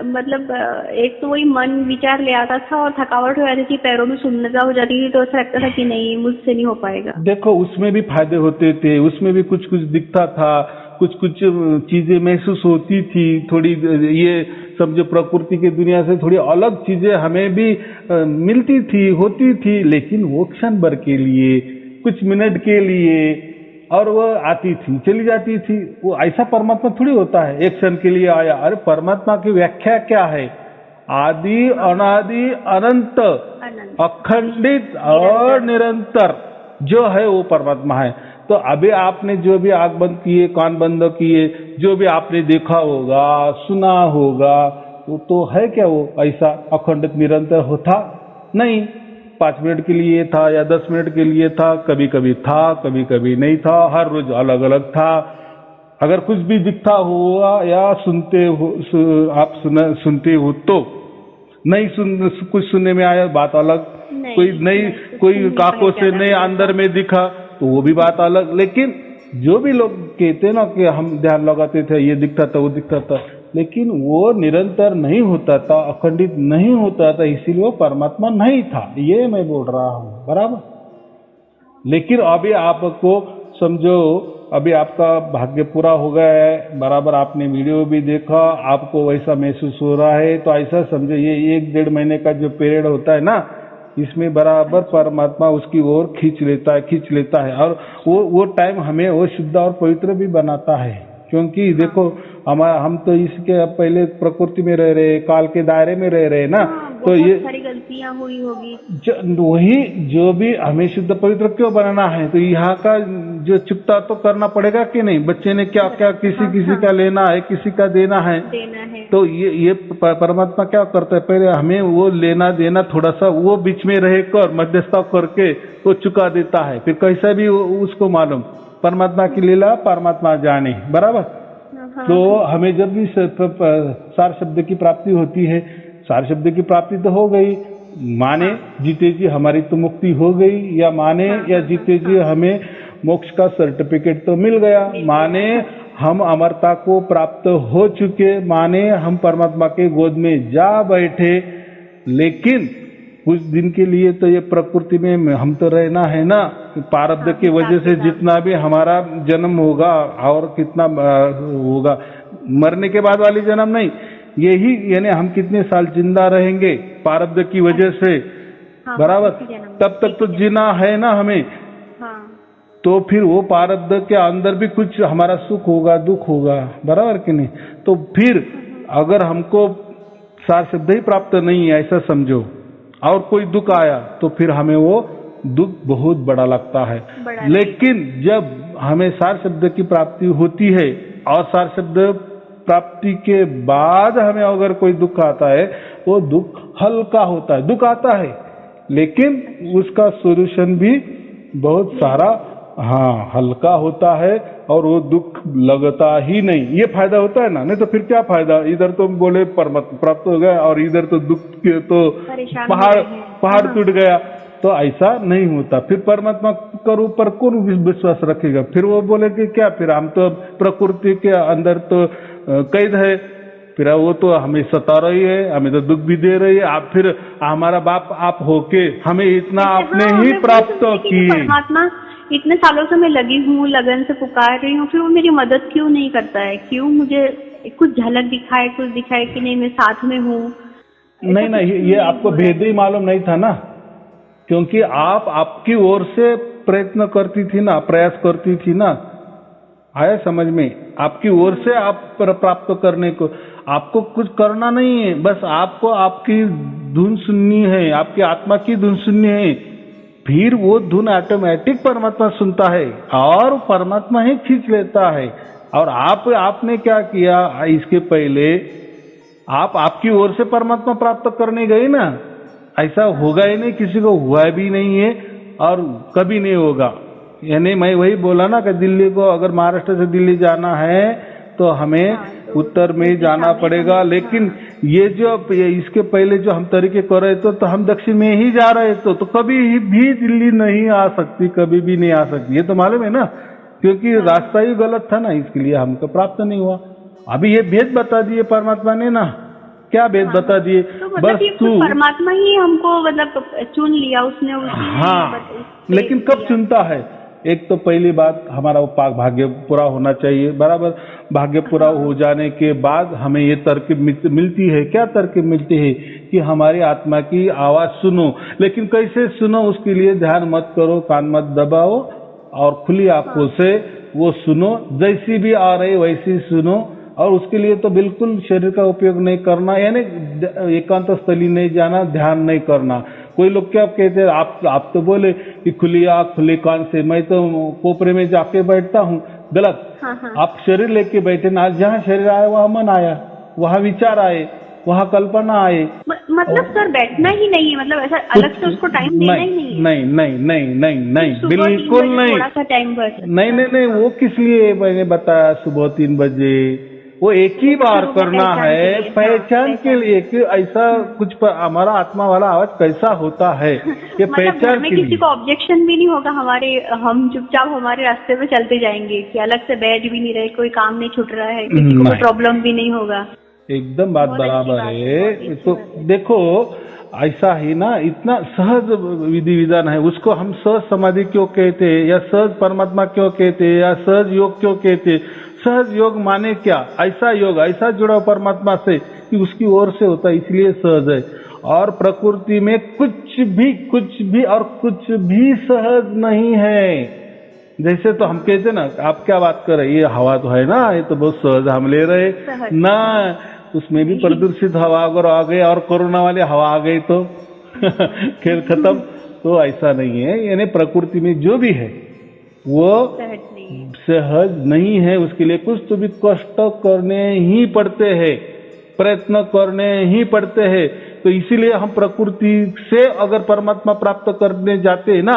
मतलब एक तो वही मन विचार ले आता था और थकावट हो जाती थी, पैरों में सुन्नता हो जाती थी, तो ऐसा लगता था कि नहीं मुझसे नहीं हो पाएगा। देखो उसमें भी फायदे होते थे, उसमें भी कुछ कुछ दिखता था, कुछ कुछ चीजें महसूस होती थी, थोड़ी ये समझो प्रकृति की दुनिया से थोड़ी अलग चीजें हमें भी मिलती थी, होती थी, लेकिन वो क्षण भर के लिए, कुछ मिनट के लिए, और वो आती थी चली जाती थी। वो ऐसा परमात्मा थोड़ी होता है एक क्षण के लिए आया। अरे परमात्मा की व्याख्या क्या है? आदि अनादि अनंत अखंडित और निरंतर जो है वो परमात्मा है। तो अभी आपने जो भी आंख बंद किए, कान बंद किए, जो भी आपने देखा होगा, सुना होगा, वो तो है क्या वो ऐसा अखंडित निरंतर होता? नहीं, 5 मिनट के लिए था या 10 मिनट के लिए था, कभी कभी था, कभी कभी नहीं था, हर रोज अलग अलग था। अगर कुछ भी दिखता हुआ या सुनते हो, आप सुनते हो तो नहीं कुछ सुनने में आया, बात अलग। कोई आंखों से नहीं अंदर में दिखा तो वो भी बात अलग। लेकिन जो भी लोग कहते ना कि हम ध्यान लगाते थे, ये दिखता था वो दिखता था, लेकिन वो निरंतर नहीं होता था, अखंडित नहीं होता था, इसीलिए वो परमात्मा नहीं था, ये मैं बोल रहा हूँ, बराबर। लेकिन अभी आपको समझो, अभी आपका भाग्य पूरा हो गया है, बराबर, आपने वीडियो भी देखा, आपको वैसा महसूस हो रहा है, तो ऐसा समझो ये 1-1.5 महीने का जो पीरियड होता है ना, इसमें बराबर परमात्मा उसकी ओर खींच लेता है, और वो टाइम हमें वो शुद्ध और पवित्र भी बनाता है। क्योंकि देखो हम तो इसके पहले प्रकृति में रह रहे, काल के दायरे में रह रहे ना, तो ये सारी गलतियां हुई होगी, वही जो भी हमें शुद्ध पवित्र क्यों बनाना है, तो यहाँ का जो चुकता तो करना पड़ेगा कि नहीं? बच्चे ने क्या क्या किसी का लेना है, किसी का देना है। तो ये परमात्मा क्या करता है, पहले हमें वो लेना देना थोड़ा सा वो बीच में रहकर मध्यस्थता करके वो चुका देता है, फिर कैसा भी उसको मालूम, परमात्मा की लीला परमात्मा जाने, बराबर। तो हमें जब भी सार शब्द की प्राप्ति होती है, सार शब्द की प्राप्ति तो हो गई, माने जीते जी हमारी तो मुक्ति हो गई, या माने या जीते जी हमें मोक्ष का सर्टिफिकेट तो मिल गया, माने हम अमरता को प्राप्त हो चुके, माने हम परमात्मा के गोद में जा बैठे। लेकिन कुछ दिन के लिए तो ये प्रकृति में हम तो रहना है ना, प्रारब्ध की वजह से जितना भी हमारा जन्म होगा और कितना होगा, मरने के बाद वाली जन्म नहीं, यही यानी हम कितने साल जिंदा रहेंगे प्रारब्ध की वजह से, बराबर, तब तक तो जीना है ना हमें। तो फिर वो प्रारब्ध के अंदर भी कुछ हमारा सुख होगा, दुख होगा, बराबर कि नहीं। तो फिर अगर हमको सार शब्द ही प्राप्त नहीं है ऐसा समझो, और कोई दुख आया तो फिर हमें वो दुख बहुत बड़ा लगता है। लेकिन जब हमें सार शब्द की प्राप्ति होती है और सार शब्द प्राप्ति के बाद हमें अगर कोई दुख आता है, वो दुख हल्का होता है। दुख आता है लेकिन उसका सॉल्यूशन भी बहुत सारा हल्का होता है, और वो दुख लगता ही नहीं। ये फायदा होता है ना, नहीं तो फिर क्या फायदा, इधर तो बोले परमात्मा प्राप्त हो गया और इधर तो दुख के तो पहाड़ टूट गया, तो ऐसा नहीं होता। फिर परमात्मा के ऊपर कौन विश्वास रखेगा? फिर वो बोले कि क्या, फिर हम तो प्रकृति के अंदर तो कैद है, फिर वो तो हमें सता रही है, हमें तो दुख भी दे रही है, आप फिर हमारा बाप आप होके हमें इतना आपने ही प्राप्त किए। परमात्मा इतने सालों से मैं लगी हूँ, लगन से पुकार रही हूँ, फिर वो मेरी मदद क्यों नहीं करता है? क्यों मुझे कुछ झलक दिखाए, कुछ दिखाए कि नहीं मैं साथ में हूँ? नहीं, ये आपको भेद ही मालूम नहीं था ना, क्योंकि आप आपकी ओर से प्रयत्न करती थी ना, प्रयास करती थी ना, आया समझ में? आपकी ओर से आप प्राप्त करने को, आपको कुछ करना नहीं है, बस आपको आपकी धुन सुननी है, आपकी आत्मा की धुन सुननी है, फिर वो धुन ऑटोमेटिक परमात्मा सुनता है और परमात्मा ही खींच लेता है। और आपने क्या किया, इसके पहले आप आपकी ओर से परमात्मा प्राप्त करने गए ना, ऐसा होगा ही नहीं, किसी को हुआ भी नहीं है और कभी नहीं होगा। यानी मैं वही बोला ना कि दिल्ली को, अगर महाराष्ट्र से दिल्ली जाना है तो हमें उत्तर में जाना पड़ेगा, लेकिन ये जो इसके पहले जो हम तरीके कर रहे थे तो हम दक्षिण में ही जा रहे थे, तो कभी भी दिल्ली नहीं आ सकती, कभी भी नहीं आ सकती, ये तो मालूम है ना, क्योंकि रास्ता ही गलत था ना, इसके लिए हमको प्राप्त नहीं हुआ। अभी ये भेद बता दिए परमात्मा ने ना, क्या भेद बता दिए, तो बस तू परमात्मा ही हमको मतलब चुन लिया उसने। लेकिन कब चुनता है? एक तो पहली बात हमारा वो पाक भाग्य पूरा होना चाहिए, बराबर। भाग्य पूरा हो जाने के बाद हमें ये तरकीब मिलती है। क्या तरकीब मिलती है? कि हमारी आत्मा की आवाज सुनो। लेकिन कैसे सुनो? उसके लिए ध्यान मत करो, कान मत दबाओ और खुली आंखों से वो सुनो, जैसी भी आ रही वैसी सुनो। और उसके लिए तो बिल्कुल शरीर का उपयोग नहीं करना, यानी एकांत स्थली नहीं जाना, ध्यान नहीं करना। कोई लोग क्या कहते हैं, आप तो बोले कि खुली आंख खुली कान से मैं तो कोपरे में जाके बैठता हूँ, गलत। आप शरीर लेके बैठे ना, जहाँ शरीर आया वहाँ मन आया, वहाँ विचार आए, वहाँ कल्पना आए। मतलब सर बैठना ही नहीं है, मतलब ऐसा अलग से उसको टाइम देना ही नहीं है। नहीं, बिल्कुल नहीं, थोड़ा सा टाइम बस। नहीं, वो किस लिए मैंने बताया सुबह 3 बजे, वो एक ही बार करना है, पहचान के लिए कि ऐसा कुछ हमारा आत्मा वाला आवाज कैसा होता है, ये पहचान के लिए। किसी को ऑब्जेक्शन भी नहीं होगा, हम चुपचाप हमारे रास्ते में चलते जाएंगे कि अलग से बैठ भी नहीं रहे, कोई काम नहीं छूट रहा है, किसी को प्रॉब्लम भी नहीं होगा। एकदम बात बराबर है। तो देखो ऐसा ही ना, इतना सहज विधि विधान है, उसको हम सहज समाधि क्यों कहते हैं, या सहज परमात्मा क्यों कहते हैं, या सहज योग क्यों कहते हैं? सहज योग माने क्या? ऐसा योग, ऐसा जुड़ा परमात्मा से कि उसकी ओर से होता है, इसलिए सहज है। और प्रकृति में कुछ भी और कुछ भी सहज नहीं है। जैसे तो हम कहते ना, आप क्या बात कर रहे, ये हवा तो है ना, ये तो बहुत सहज हम ले रहे ना, उसमें भी प्रदूषित हवा अगर आ गई और कोरोना वाली हवा आ गई तो खेल खत्म। तो ऐसा नहीं है, यानी प्रकृति में जो भी है वो सहज नहीं है। उसके लिए कुछ तो भी कष्ट करने ही पड़ते हैं, प्रयत्न करने ही पड़ते हैं। तो इसीलिए हम प्रकृति से अगर परमात्मा प्राप्त करने जाते हैं ना,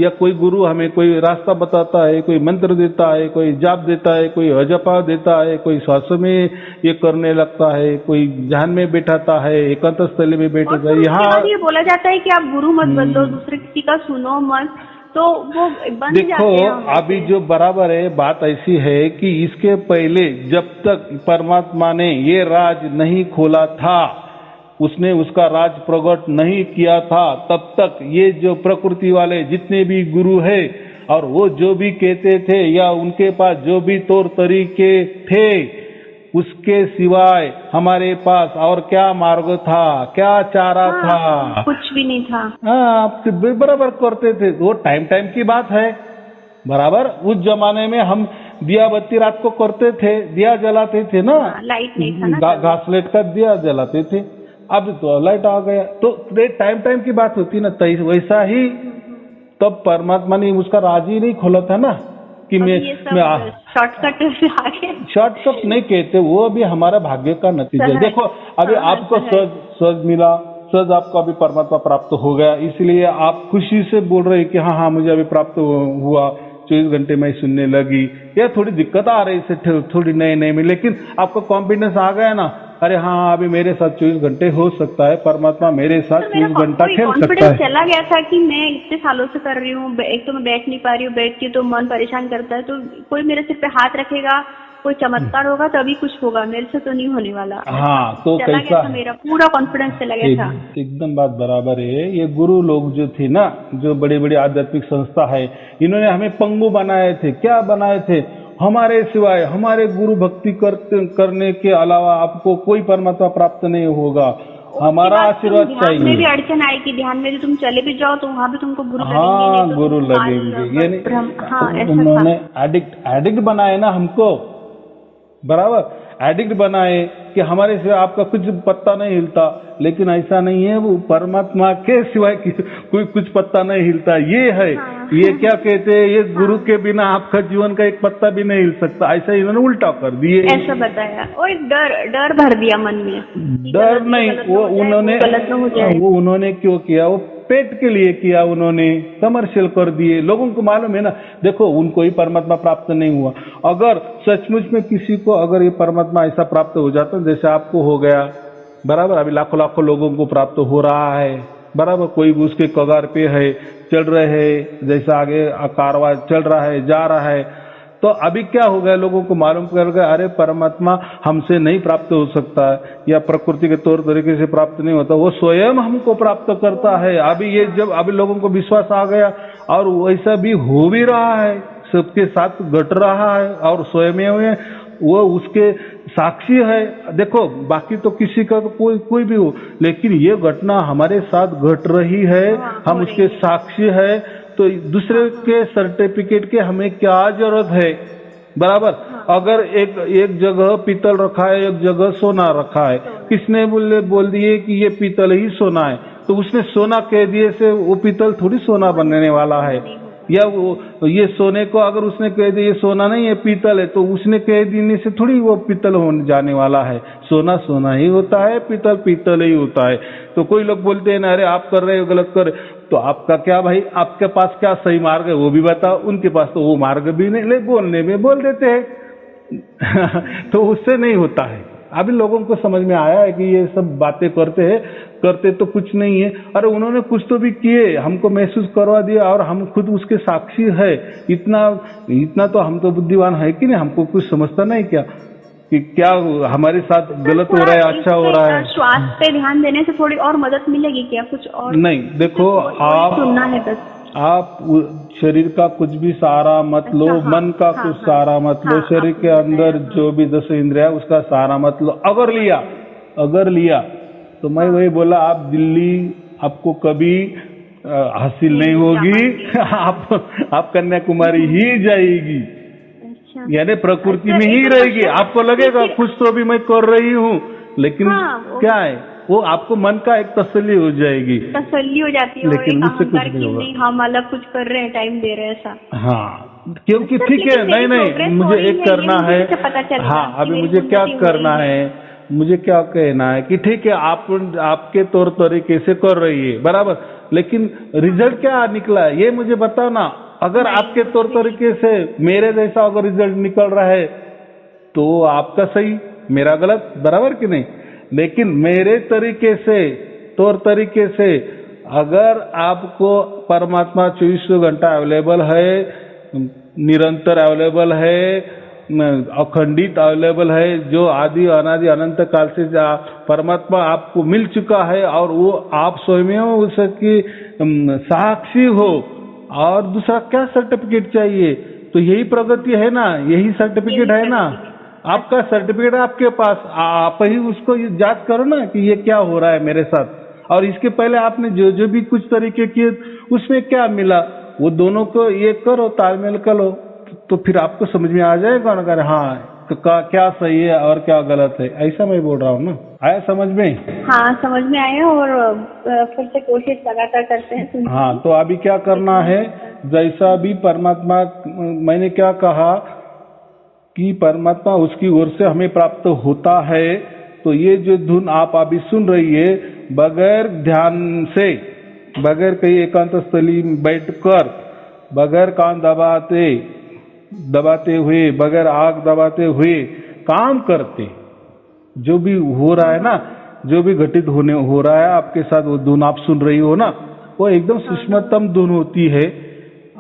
या कोई गुरु हमें कोई रास्ता बताता है, कोई मंत्र देता है, कोई जाप देता है, कोई अजपा देता है, कोई श्वास में ये करने लगता है, कोई ध्यान में बैठाता है, एकांत स्थली में बैठाता है। यहाँ ये बोला जाता है कि आप गुरु मत बदलो, दूसरे किसी का सुनो मत, तो वो बन देखो जाते हैं। अभी जो बराबर है, बात ऐसी है कि इसके पहले जब तक परमात्मा ने ये राज नहीं खोला था, उसने उसका राज प्रकट नहीं किया था, तब तक ये जो प्रकृति वाले जितने भी गुरु है और वो जो भी कहते थे या उनके पास जो भी तौर तरीके थे, उसके सिवाय हमारे पास और क्या मार्ग था, क्या चारा था? कुछ भी नहीं था। हाँ, आप बराबर करते थे। वो टाइम टाइम की बात है, बराबर। उस जमाने में हम दिया बत्ती रात को करते थे, दिया जलाते थे ना, लाइट नहीं था ना, घासलेट का दिया जलाते थे। अब तो लाइट आ गया, तो टाइम टाइम की बात होती ना। वैसा ही तब परमात्मा ने उसका राज ही नहीं खोला था ना कि मैं शॉर्टकट नहीं कहते, वो अभी हमारा भाग्य का नतीजा। देखो अभी आपको स्वर्ग मिला, स्वर्ग आपको अभी परमात्मा प्राप्त हो गया, इसलिए आप खुशी से बोल रहे हैं कि हाँ हाँ मुझे अभी प्राप्त हुआ, 24 घंटे में सुनने लगी। या थोड़ी दिक्कत आ रही है, थोड़ी नए नए में, लेकिन आपको कॉन्फिडेंस आ गया ना, अरे हाँ अभी मेरे साथ 24 घंटे हो सकता है, परमात्मा मेरे साथ 24 घंटा खेल सकता है। चला गया था कि मैं इतने सालों से कर रही हूँ, एक तो मैं बैठ नहीं पा रही हूँ, बैठती तो मन परेशान करता है, तो कोई मेरे सिर पे हाथ रखेगा, कोई चमत्कार होगा तभी कुछ होगा, मेरे से तो नहीं होने वाला। हाँ, तो चला कैसा गया था, मेरा पूरा कॉन्फिडेंस चला गया था। एकदम बात बराबर है। ये गुरु लोग जो थे ना, जो बड़ी बड़ी आध्यात्मिक संस्था है, इन्होंने हमें पंगु बनाए थे। क्या बनाए थे? हमारे सिवाय, हमारे गुरु भक्ति करने के अलावा आपको कोई परमात्मा प्राप्त नहीं होगा, हमारा आशीर्वाद चाहिए। ध्यान में भी अड़चन आई कि ध्यान में तुम चले भी जाओ तो वहाँ भी तुमको गुरु लगेंगे। हाँ, गुरु लगेंगे, यानी उन्होंने एडिक्ट बनाए ना हमको, बराबर एडिक्ट बनाए कि हमारे सिवाय आपका कुछ पत्ता नहीं हिलता। लेकिन ऐसा नहीं है, वो परमात्मा के सिवाय कोई कुछ पत्ता नहीं हिलता, ये है। ये क्या कहते हैं, ये गुरु के बिना आपका जीवन का एक पत्ता भी नहीं हिल सकता, ऐसा इन्होंने उल्टा कर दिए, ऐसा बताया। और डर भर दिया मन में। डर नहीं, वो उन्होंने क्यों किया? वो पेट के लिए किया, उन्होंने कमर्शियल कर दिए। लोगों को मालूम है ना, देखो उनको ही परमात्मा प्राप्त नहीं हुआ। अगर सचमुच में किसी को अगर ये परमात्मा ऐसा प्राप्त हो जाता जैसे आपको हो गया, बराबर, अभी लाखों लाखों लोगों को प्राप्त हो रहा है, बराबर, कोई भी उसके कगार पे है, चल रहे हैं, जैसा आगे कारवां चल रहा है, जा रहा है, तो अभी क्या हो गया, लोगों को मालूम कर गया, अरे परमात्मा हमसे नहीं प्राप्त हो सकता है, या प्रकृति के तौर तरीके से प्राप्त नहीं होता, वो स्वयं हमको प्राप्त करता है। अभी ये जब अभी लोगों को विश्वास आ गया, और वैसा भी हो भी रहा है, सबके साथ घट रहा है, और स्वयं वो उसके साक्षी है। देखो बाकी तो किसी का तो कोई भी हो, लेकिन ये घटना हमारे साथ घट रही है, हम उसके साक्षी है, तो दूसरे के सर्टिफिकेट के हमें क्या जरूरत है, बराबर। अगर एक जगह पीतल रखा है, एक जगह सोना रखा है, किसने बोल दिए कि ये पीतल ही सोना है, तो उसने सोना कह दिए से वो पीतल थोड़ी सोना बनने वाला है। या वो ये सोने को अगर उसने कह दिया ये सोना नहीं है पीतल है, तो उसने कह देने से थोड़ी वो पीतल होने जाने वाला है। सोना सोना ही होता है, पीतल पीतल ही होता है। तो कोई लोग बोलते हैं ना, अरे आप कर रहे हो गलत कर, तो आपका क्या भाई, आपके पास क्या सही मार्ग है वो भी बताओ। उनके पास तो वो मार्ग भी नहीं, ले बोलने में बोल देते हैं तो उससे नहीं होता है। अभी लोगों को समझ में आया है कि ये सब बातें करते तो कुछ नहीं है। अरे उन्होंने कुछ तो भी किए, हमको महसूस करवा दिया, और हम खुद उसके साक्षी है। इतना तो हम तो बुद्धिमान है कि नहीं, हमको कुछ समझता नहीं क्या कि क्या हमारे साथ गलत हो रहा है, अच्छा हो रहा है। श्वास पे ध्यान देने से थोड़ी और मदद मिलेगी क्या? कुछ और नहीं, देखो आप सुनना है बस। आप शरीर का कुछ भी सहारा मत लो, मन का कुछ सहारा मत लो, शरीर के अंदर जो भी 10 इंद्रिया उसका सहारा मत लो। अगर लिया तो मैं वही बोला, आप दिल्ली आपको कभी हासिल नहीं होगी आप कन्याकुमारी ही जाएगी, यानी प्रकृति में ही रहेगी। आपको लगेगा कुछ तो भी मैं कर रही हूँ, लेकिन क्या है, वो आपको मन का एक तसल्ली हो जाएगी, तसल्ली हो जाती है, लेकिन उससे कुछ नहीं होगा। हम अलग कुछ कर रहे हैं, टाइम दे रहे हैं ऐसा। हाँ, क्योंकि ठीक है, नहीं मुझे एक करना है, हाँ अभी मुझे क्या करना है, मुझे क्या कहना है कि ठीक है आप आपके तौर तरीके से कर रही है बराबर, लेकिन रिजल्ट क्या निकला है ये मुझे बताओ ना। अगर आपके तौर तरीके से मेरे जैसा अगर रिजल्ट निकल रहा है तो आपका सही मेरा गलत, बराबर कि नहीं। लेकिन मेरे तरीके से तौर तरीके से अगर आपको परमात्मा 24 घंटा अवेलेबल है, निरंतर अवेलेबल है, अखंडित अवेलेबल है, जो आदि अनादि अनंत काल से परमात्मा आपको मिल चुका है और वो आप स्वयं उसकी साक्षी हो, और दूसरा क्या सर्टिफिकेट चाहिए। तो यही प्रगति है ना, यही सर्टिफिकेट है ना। आपका सर्टिफिकेट आपके पास, आप ही उसको जांच करो ना कि ये क्या हो रहा है मेरे साथ, और इसके पहले आपने जो जो भी कुछ तरीके किए उसमें क्या मिला, वो दोनों को ये करो, तालमेल करो, तो फिर आपको समझ में आ जाएगा ना, अगर हाँ तो क्या सही है और क्या गलत है। ऐसा मैं बोल रहा हूँ ना, आया समझ में? हाँ समझ में आया, और फिर से कोशिश लगातार करते हैं। हाँ, तो अभी क्या करना है, जैसा भी परमात्मा, मैंने क्या कहा कि परमात्मा उसकी ओर से हमें प्राप्त होता है। तो ये जो धुन आप अभी सुन रही है, बगैर ध्यान से, बगैर कहीं एकांत स्थली बैठकर, बगैर कान दबाते हुए, बगैर आग दबाते हुए काम करते, जो भी हो रहा है ना, जो भी घटित हो रहा है आपके साथ, वो धुन आप सुन रही हो ना, वो एकदम सूक्ष्मतम धुन होती है।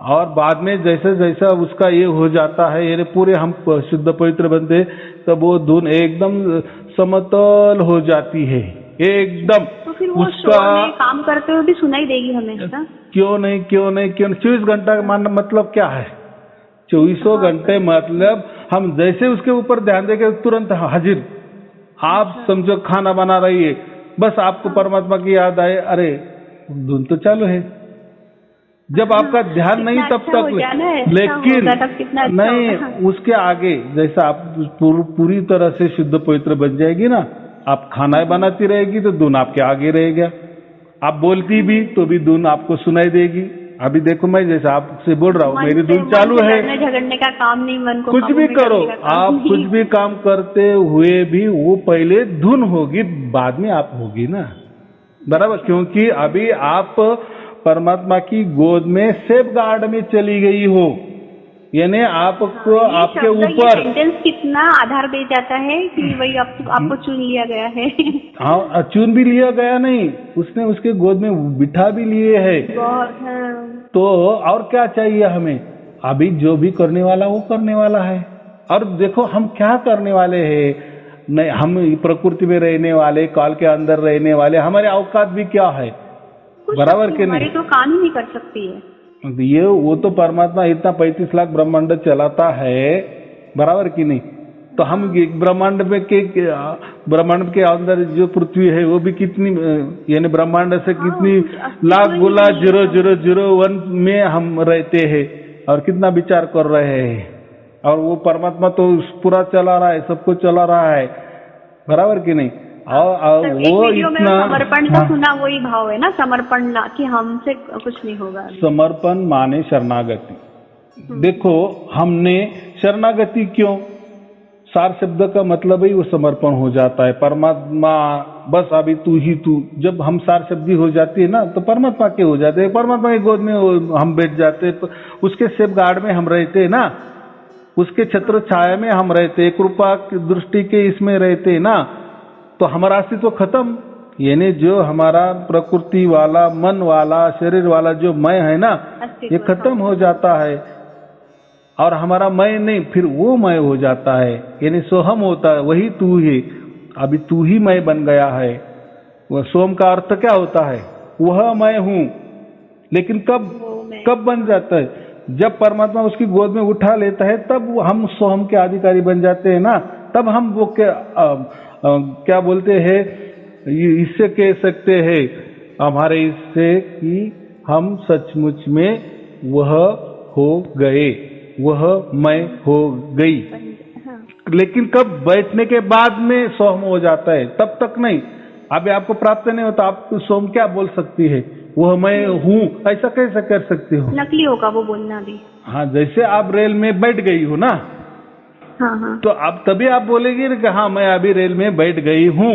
और बाद में जैसे जैसा उसका ये हो जाता है, ये पूरे हम शुद्ध पवित्र बनते, तब वो धुन एकदम समतल हो जाती है एकदम। तो फिर वो उसका काम करते हुए भी सुनाई देगी हमेशा? क्यों नहीं 24 घंटा का मतलब क्या है? 24 घंटे मतलब हम जैसे उसके ऊपर ध्यान देंगे तुरंत हाजिर। आप समझो खाना बना रही है, बस आपको परमात्मा की याद आए, अरे धुन तो चालू है। जब आपका ध्यान नहीं तब तक, लेकिन नहीं उसके आगे जैसा आप पूरी तरह से शुद्ध पवित्र बन जाएगी ना, आप खाना बनाती रहेगी तो धुन आपके आगे रहेगा, आप बोलती भी तो भी धुन आपको सुनाई देगी। अभी देखो मैं जैसा आपसे बोल रहा हूँ, मेरी धुन चालू है। झगड़ने का काम नहीं, मन को कुछ भी करो आप, कुछ भी काम करते हुए भी वो पहले धुन होगी, बाद में आप होगी ना, बराबर। क्योंकि अभी आप परमात्मा की गोद में सेफ गार्ड में चली गई हो, यानी आपको आपके ऊपर सेंटेंस कितना आधार दे जाता है कि वही आपको चुन लिया गया है। हाँ, चुन भी लिया गया नहीं, उसने उसके गोद में बिठा भी लिए है। तो और क्या चाहिए हमें? अभी जो भी करने वाला वो करने वाला है। और देखो हम क्या करने वाले हैं, नहीं हम प्रकृति में रहने वाले, काल के अंदर रहने वाले, हमारे औकात भी क्या है, बराबर के नहीं? तो काम ही नहीं कर सकती है ये, वो तो परमात्मा इतना 35 लाख ब्रह्मांड चलाता है, बराबर की नहीं? तो हम ब्रह्मांड ब्रह्मांड के अंदर जो पृथ्वी है वो भी कितनी, यानी ब्रह्मांड से कितनी लाख गुना 0.001 में हम रहते हैं और कितना विचार कर रहे हैं, और वो परमात्मा तो पूरा चला रहा है, सबको चला रहा है, बराबर की नहीं? और वो इतना समर्पण का सुना, वही भाव है ना, समर्पण ना कि हमसे कुछ नहीं होगा। समर्पण माने शरणागति। देखो हमने शरणागति क्यों, सार शब्द का मतलब ही वो समर्पण हो जाता है। परमात्मा बस अभी तू ही तू, जब हम सार शब्दी हो जाती है ना तो परमात्मा के हो जाते हैं, परमात्मा की गोद में हम बैठ जाते हैं, उसके सेफ गार्ड में हम रहते हैं ना, उसके छत्र छाया में हम रहते, कृपा दृष्टि के इसमें रहते ना, तो हमारा अस्तित्व खत्म, यानी जो हमारा प्रकृति वाला, मन वाला, शरीर वाला जो मैं है ना, ये खत्म हो जाता है, और हमारा मैं नहीं, फिर वो मैं हो जाता है, यानी सोहम होता है, वही तू है। अभी तू ही मैं बन गया है। वह सोम का अर्थ क्या होता है? वह मैं हूँ। लेकिन कब बन जाता है? जब परमात्मा उसकी गोद में उठा लेता है, तब हम सोहम के अधिकारी बन जाते हैं ना, तब हम वो क्या बोलते हैं, इससे कह सकते हैं हमारे इससे कि हम सचमुच में वह हो गए, वह मैं हो गई। लेकिन कब? बैठने के बाद में सोहम हो जाता है, तब तक नहीं। अभी आपको प्राप्त नहीं होता, आप सोहम क्या बोल सकती है? वह मैं हूँ, ऐसा कैसे कर सकती हो? नकली होगा वो बोलना भी। हाँ, जैसे आप रेल में बैठ गई हो ना, हाँ हाँ। तो अब तभी आप बोलेगी कि हाँ मैं अभी रेल में बैठ गई हूँ,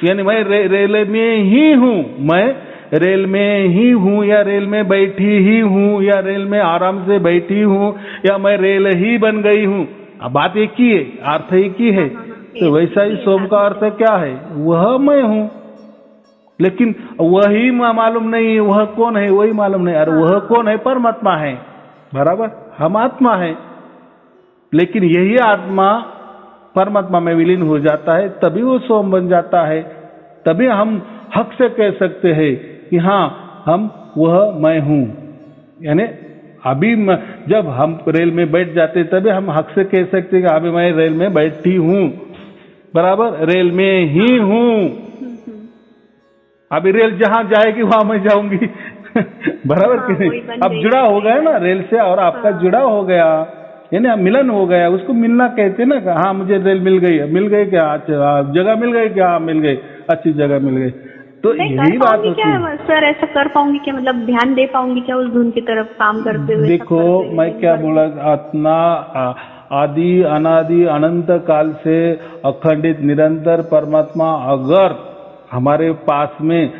यानी मैं रेल में ही हूँ, मैं रेल में ही हूँ, या रेल में बैठी ही हूँ, या रेल में आराम से बैठी हूँ, या मैं रेल ही बन गई हूँ। अब बात एक ही है, अर्थ एक ही है। तो वैसा ही सोम का अर्थ क्या है? वह मैं हूँ, लेकिन वही मालूम नहीं, वह कौन है वही मालूम नहीं। अरे वह कौन है? परमात्मा है, बराबर, हम आत्मा है। लेकिन यही आत्मा परमात्मा में विलीन हो जाता है, तभी वो सोम बन जाता है। तभी हम हक से कह सकते हैं कि हाँ हम वह मैं हूँ। यानी अभी जब हम रेल में बैठ जाते तभी हम हक से कह सकते हैं कि अभी मैं रेल में बैठी हूँ, बराबर, रेल में ही हूँ। अभी रेल जहां जाएगी वहां मैं जाऊंगी बराबर कि नहीं? अब जुड़ा हो गया ना रेल से, और आपका जुड़ा हो गया, यानी मिलन हो गया, उसको मिलना कहते हैं ना। हाँ मुझे रेल मिल गई, मिल गई क्या? अच्छा जगह मिल गई क्या? मिल गई, अच्छी जगह मिल गई। तो यही बात होती है सर। ऐसा कर पाऊंगी क्या? मतलब ध्यान दे पाऊंगी क्या उस धुन की तरफ काम करते हुए? देखो मैं क्या बोला, आत्मा आदि अनादि अनंत काल से अखंडित निरंतर परमात्मा अगर हमारे पास में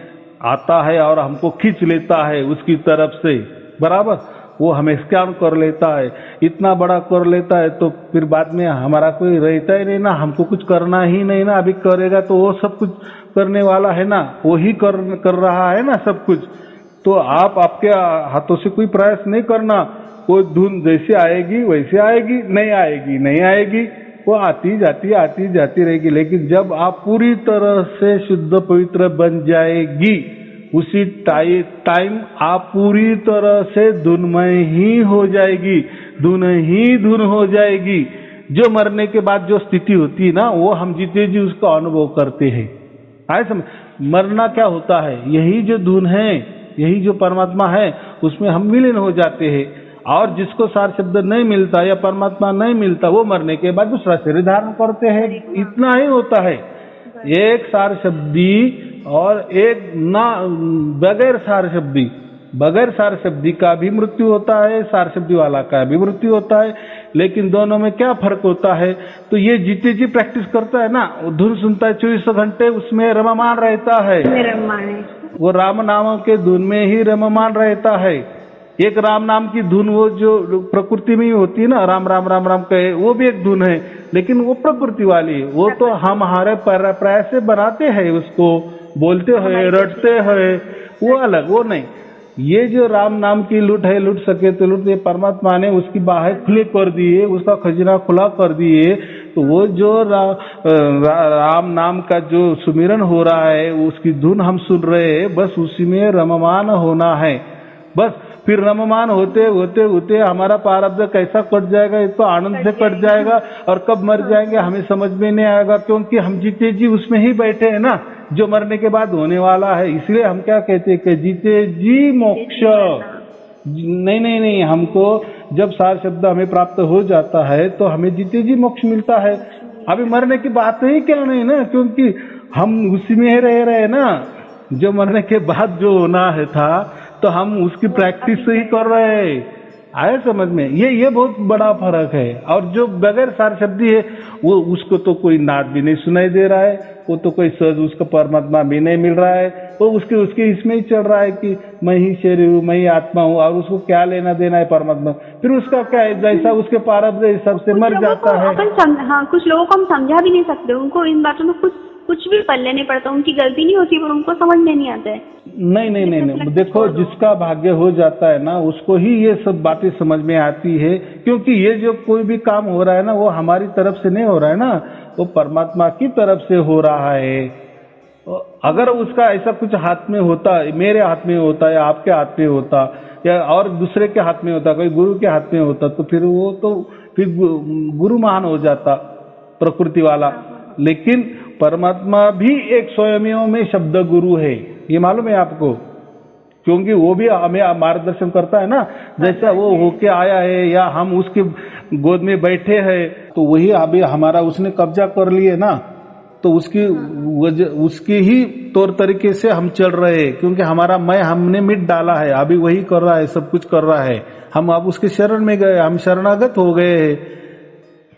आता है और हमको खींच लेता है उसकी तरफ से, बराबर, वो हमें स्कैन कर लेता है, इतना बड़ा कर लेता है, तो फिर बाद में हमारा कोई रहता ही नहीं ना, हमको कुछ करना ही नहीं ना। अभी करेगा तो वो सब कुछ करने वाला है ना, वो ही कर रहा है ना सब कुछ। तो आप आपके हाथों से कोई प्रयास नहीं करना, कोई धुन जैसे आएगी वैसे आएगी, नहीं आएगी नहीं आएगी, वो आती जाती रहेगी। लेकिन जब आप पूरी तरह से शुद्ध पवित्र बन जाएगी, उसी टाइम आप पूरी तरह से धुनमय ही हो जाएगी, धुन ही धुन हो जाएगी। जो मरने के बाद जो स्थिति होती है ना, वो हम जीते जी उसका अनुभव करते हैं। आए समझ? मरना क्या होता है? यही जो धुन है, यही जो परमात्मा है, उसमें हम विलीन हो जाते हैं। और जिसको सार शब्द नहीं मिलता या परमात्मा नहीं मिलता, वो मरने के बाद दूसरा शरीर धारण करते हैं। इतना ही होता है। एक सार शब्दी और एक ना बगैर सार शब्दी, बगैर सार शब्दी का भी मृत्यु होता है, सार शब्दी वाला का भी मृत्यु होता है। लेकिन दोनों में क्या फर्क होता है? तो ये जीते जी प्रैक्टिस करता है ना, धुन सुनता है 24 घंटे, उसमें रममान रहता है, वो राम नाम के धुन में ही रममान रहता है। एक राम नाम की धुन वो जो प्रकृति में ही होती है ना, राम राम राम राम कहे, वो भी एक धुन है, लेकिन वो प्रकृति वाली है। वो तो हम हमारे प्रयास से बनाते हैं, उसको बोलते हैं, रटते हैं, वो अलग, वो नहीं। ये जो राम नाम की लूट है, लूट सके तो लूट, ये परमात्मा ने उसकी बाहें खुली कर दिए, उसका खजाना खुला कर दिए। तो वो जो राम नाम का जो सुमिरन हो रहा है, उसकी धुन हम सुन रहे हैं, बस उसी में रममान होना है। बस फिर रममान होते होते होते हमारा प्रारब्ध कैसा कट जाएगा, ये तो आनंद से कट जाएगा, और कब मर जाएंगे हमें समझ में नहीं आएगा, क्योंकि हम जीते जी उसमें ही बैठे हैं ना, जो मरने के बाद होने वाला है। इसलिए हम क्या कहते हैं कि जीते जी मोक्ष। नहीं नहीं नहीं, हमको जब सार शब्द हमें प्राप्त हो जाता है तो हमें जीते जी मोक्ष मिलता है। अभी मरने की बात ही क्या नहीं ना, क्योंकि हम उसी में रह रहे ना। जो मरने के बाद जो होना है था, तो हम उसकी प्रैक्टिस ही कर रहे हैं। आए समझ में? ये बहुत बड़ा फर्क है। और जो बगैर सार शब्दी है, वो उसको तो कोई नाद भी नहीं सुनाई दे रहा है, वो तो कोई सहज उसका परमात्मा भी नहीं मिल रहा है, वो उसके इसमें ही चल रहा है कि मैं ही शरीर हूँ, मैं ही आत्मा हूँ, और उसको क्या लेना देना है परमात्मा। फिर उसका क्या है, जैसा उसके प्रारब्ध हिसाब से मर जाता है। हाँ, कुछ लोगों को हम समझा भी नहीं सकते, उनको इन बातों में कुछ भी पल्ले नहीं पड़ता, उनकी गलती नहीं होती, पर उनको समझ में नहीं आता है। नहीं नहीं नहीं नहीं, देखो जिसका भाग्य हो जाता है ना, उसको ही ये सब बातें समझ में आती है। क्योंकि ये जो कोई भी काम हो रहा है ना, वो हमारी तरफ से नहीं हो रहा है ना, वो परमात्मा की तरफ से हो रहा है। अगर उसका ऐसा कुछ हाथ में होता, मेरे हाथ में होता या आपके हाथ में होता या और दूसरे के हाथ में होता, कोई गुरु के हाथ में होता, तो फिर वो तो फिर गुरु महान हो जाता, प्रकृति वाला। लेकिन परमात्मा भी एक स्वयं में शब्द गुरु है, ये मालूम है आपको, क्योंकि वो भी हमें मार्गदर्शन करता है ना। जैसा वो होके आया है या हम उसके गोद में बैठे हैं, तो वही अभी हमारा उसने कब्जा कर लिए ना, तो उसकी ही तौर तरीके से हम चल रहे हैं। क्योंकि हमारा मैं हमने मिट डाला है, अभी वही कर रहा है, सब कुछ कर रहा है। हम अब उसके शरण में गए, हम शरणागत हो गए हैं।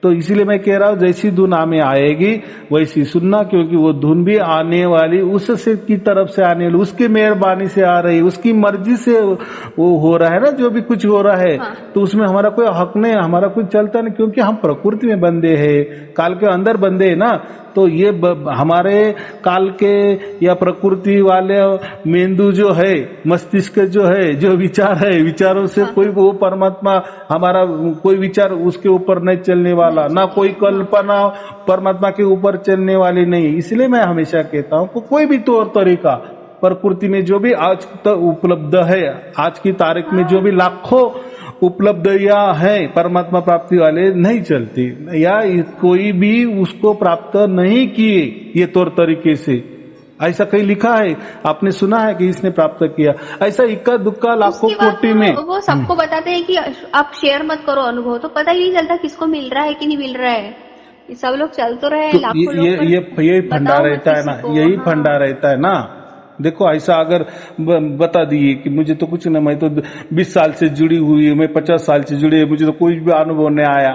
तो इसीलिए मैं कह रहा हूँ जैसी धुन हमें आएगी वैसी सुनना, क्योंकि वो धुन भी आने वाली उससे की तरफ से आने वाली, उसकी मेहरबानी से आ रही, उसकी मर्जी से वो हो रहा है ना, जो भी कुछ हो रहा है। हाँ। तो उसमें हमारा कोई हक नहीं, हमारा कुछ चलता नहीं, क्योंकि हम प्रकृति में बंधे हैं, काल के अंदर बंधे है ना। तो ये हमारे काल के या प्रकृति वाले मेंदू जो है, मस्तिष्क जो है, जो विचार है, विचारों से कोई वो परमात्मा हमारा कोई विचार उसके ऊपर नहीं चलने वाला, ना कोई कल्पना परमात्मा के ऊपर चलने वाली नहीं। इसलिए मैं हमेशा कहता हूँ कोई भी तौर तरीका प्रकृति में जो भी आज तक उपलब्ध है, आज की तारीख में जो भी लाखों उपलब्ध या है परमात्मा प्राप्ति वाले नहीं चलती, या कोई भी उसको प्राप्त नहीं किए ये तौर तरीके से। ऐसा कहीं लिखा है, आपने सुना है कि इसने प्राप्त किया? ऐसा इक्का दुक्का लाखों कोटि में वो सबको बताते हैं कि आप शेयर मत करो अनुभव, तो पता ही नहीं चलता किसको मिल रहा है कि नहीं मिल रहा है। सब लोग चल तो रहे हैं, लाखों लोग, यही फंडा रहता है ना, यही फंडा रहता है ना। देखो ऐसा अगर बता दिए कि मुझे तो कुछ ना, मैं तो 20 साल से जुड़ी हुई हूँ, मैं 50 साल से जुड़ी है, मुझे तो कोई भी अनुभव नहीं आया,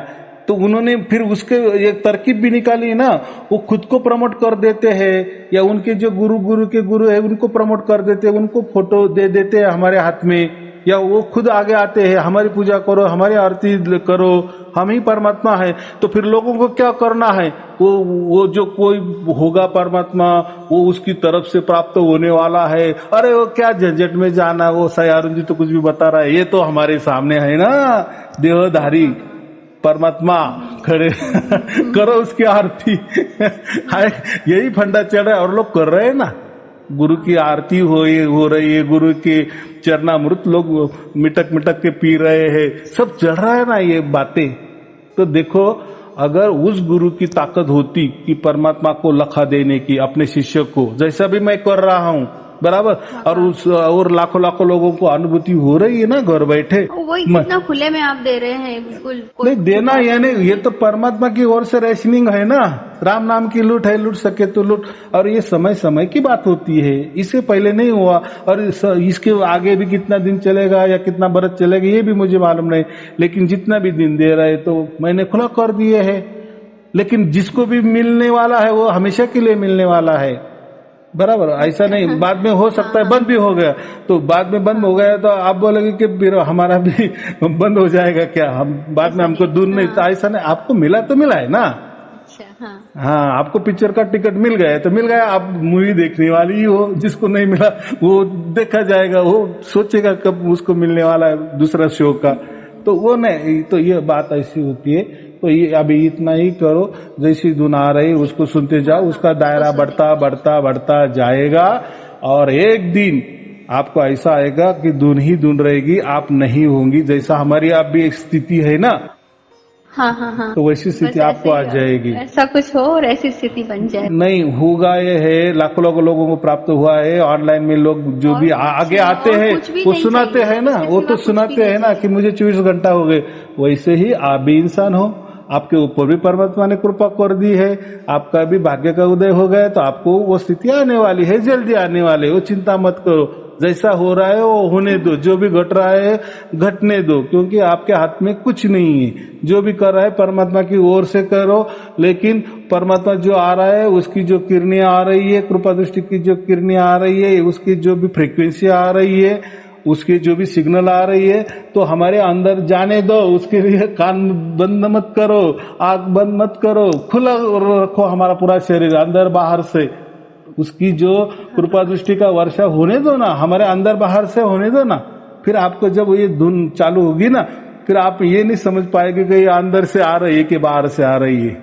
तो उन्होंने फिर उसके एक तरकीब भी निकाली ना, वो खुद को प्रमोट कर देते हैं, या उनके जो गुरु के गुरु है उनको प्रमोट कर देते हैं, उनको फोटो दे देते हैं हमारे हाथ में, या वो खुद आगे आते हैं, हमारी पूजा करो, हमारी आरती करो, हम ही परमात्मा है। तो फिर लोगों को क्या करना है, वो जो कोई होगा परमात्मा वो उसकी तरफ से प्राप्त होने वाला है, अरे वो क्या झंझट में जाना, वो सयारुण जी तो कुछ भी बता रहा है, ये तो हमारे सामने है ना देहधारी परमात्मा खड़े करो उसकी आरती यही फंडा चढ़ रहा है और लोग कर रहे हैं ना। गुरु की आरती हो रही है, गुरु के चरणामृत लोग मिटक मिटक के पी रहे हैं, सब चढ़ रहा है ना ये बातें। तो देखो अगर उस गुरु की ताकत होती कि परमात्मा को लखा देने की अपने शिष्य को, जैसा भी मैं कर रहा हूँ बराबर, और लाखों लाखों लोगों को अनुभूति हो रही है ना घर बैठे, वही कितना खुले में आप दे रहे हैं, बिल्कुल नहीं देना, यानी ये तो परमात्मा की ओर से रेशनिंग है ना, राम नाम की लूट है, लूट सके तो लूट, और ये समय समय की बात होती है, इससे पहले नहीं हुआ, और इसके आगे भी कितना दिन चलेगा या कितना बरस चलेगा ये भी मुझे मालूम नहीं, लेकिन जितना भी दिन दे रहे तो मैंने खुला कर दिए है। लेकिन जिसको भी मिलने वाला है वो हमेशा के लिए मिलने वाला है, बराबर, ऐसा नहीं बाद में हो सकता है बंद भी हो गया, तो बाद में बंद हो गया तो आप बोलोगे कि फिर हमारा भी बंद हो जाएगा क्या, हम बाद में हमको दूर नहीं, तो ऐसा नहीं, आपको मिला तो मिला है ना। हाँ, आपको पिक्चर का टिकट मिल गया है तो मिल गया, आप मूवी देखने वाली ही हो, जिसको नहीं मिला वो देखा जाएगा, वो सोचेगा कब उसको मिलने वाला है दूसरा शो का, तो वो नहीं, तो ये बात ऐसी होती है। तो ये अभी इतना ही करो, जैसी धुन आ रही उसको सुनते जाओ, उसका दायरा बढ़ता बढ़ता बढ़ता जाएगा, और एक दिन आपको ऐसा आएगा कि धुन ही धुन रहेगी, आप नहीं होंगी, जैसा हमारी आप भी एक स्थिति है ना। हाँ। तो वैसी स्थिति आपको आ जाएगी, ऐसा कुछ हो और ऐसी स्थिति बन जाए। नहीं होगा, ये है लाखों लोगों को प्राप्त हुआ है। ऑनलाइन में लोग जो भी आगे आते हैं वो सुनाते हैं ना, वो तो सुनाते हैं ना कि मुझे 24 घंटा हो गए, वैसे ही आप भी इंसान हो, आपके ऊपर भी परमात्मा ने कृपा कर दी है, आपका भी भाग्य का उदय हो गया, तो आपको वो स्थिति आने वाली है, जल्दी आने वाली है, वो चिंता मत करो, जैसा हो रहा है वो होने दो, जो भी घट रहा है घटने दो, क्योंकि आपके हाथ में कुछ नहीं है, जो भी कर रहा है परमात्मा की ओर से करो। लेकिन परमात्मा जो आ रहा है उसकी जो किरणें आ रही है, कृपा दृष्टि की जो किरणें आ रही है, उसकी जो भी फ्रीक्वेंसी आ रही है, उसकी जो भी सिग्नल आ रही है, तो हमारे अंदर जाने दो, उसके लिए कान बंद मत करो, आंख बंद मत करो, खुला रखो हमारा पूरा शरीर अंदर बाहर से, उसकी जो कृपा दृष्टि का वर्षा होने दो ना, हमारे अंदर बाहर से होने दो ना। फिर आपको जब ये धुन चालू होगी ना, फिर आप ये नहीं समझ पाएंगे कि ये अंदर से आ रही है कि बाहर से आ रही है,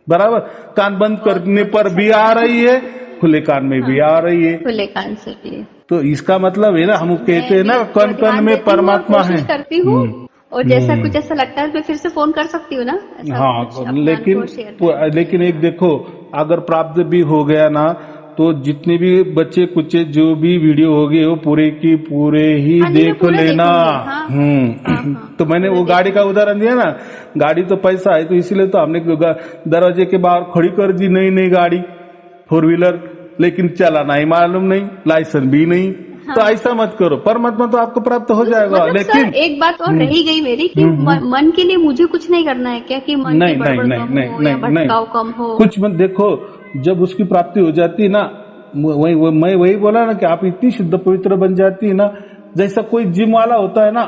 बराबर। कान बंद करने पर भी आ रही है, खुले कान में भी आ रही है, खुले कान से भी। तो इसका मतलब है ना, हम कहते हैं ना कण कण में परमात्मा है। करती हूँ और जैसा कुछ ऐसा लगता है मैं फिर से फोन कर सकती हूँ ना। हाँ, लेकिन एक देखो, अगर प्राप्त भी हो गया ना, तो जितने भी बच्चे कुछ जो भी वीडियो होगी वो पूरे की पूरे ही देख लेना। तो मैंने वो गाड़ी का उदाहरण दिया ना, गाड़ी तो पैसा है, तो इसीलिए तो हमने दरवाजे के बाहर खड़ी कर दी नई गाड़ी 4 व्हीलर, लेकिन चलाना ही मालूम नहीं, लाइसेंस भी नहीं, हाँ। तो ऐसा मत करो, परमात्मा तो आपको प्राप्त हो जाएगा। मतलब लेकिन सर एक बात और रही गई मेरी कि मन के लिए मुझे कुछ नहीं करना है क्या, कि मन की बड़बड़ कम हो या भटकाव कम हो? कुछ मत। देखो, जब उसकी प्राप्ति हो जाती है ना, मैं वही बोला ना कि आप इतनी शुद्ध पवित्र बन जाती है ना, जैसा कोई जिम वाला होता है ना,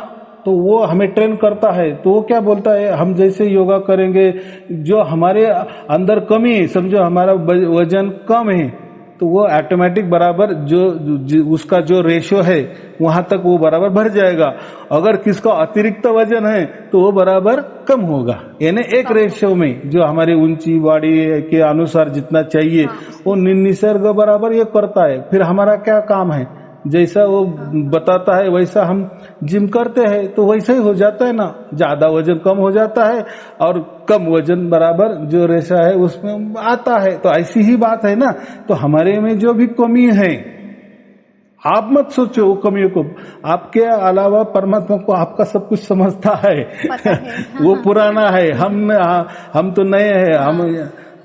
तो वो हमें ट्रेन करता है, तो वो क्या बोलता है, हम जैसे योगा करेंगे, जो हमारे अंदर कमी है, समझो हमारा वजन कम है, तो वो ऑटोमेटिक बराबर जो उसका जो रेशो है वहां तक वो बराबर भर जाएगा। अगर किसका अतिरिक्त वजन है तो वो बराबर कम होगा। यानी एक रेशो में जो हमारी ऊंची बॉडी के अनुसार जितना चाहिए वो निसर्ग बराबर ये करता है। फिर हमारा क्या काम है, जैसा वो बताता है वैसा हम जिम करते हैं तो वैसा ही हो जाता है ना, ज्यादा वजन कम हो जाता है और कम वजन बराबर जो रेशा है उसमें आता है। तो ऐसी ही बात है ना। तो हमारे में जो भी कमी है, आप मत सोचो वो कमियों को, आपके अलावा परमात्मा को आपका सब कुछ समझता है, वो पुराना है, हम तो नए हैं। हम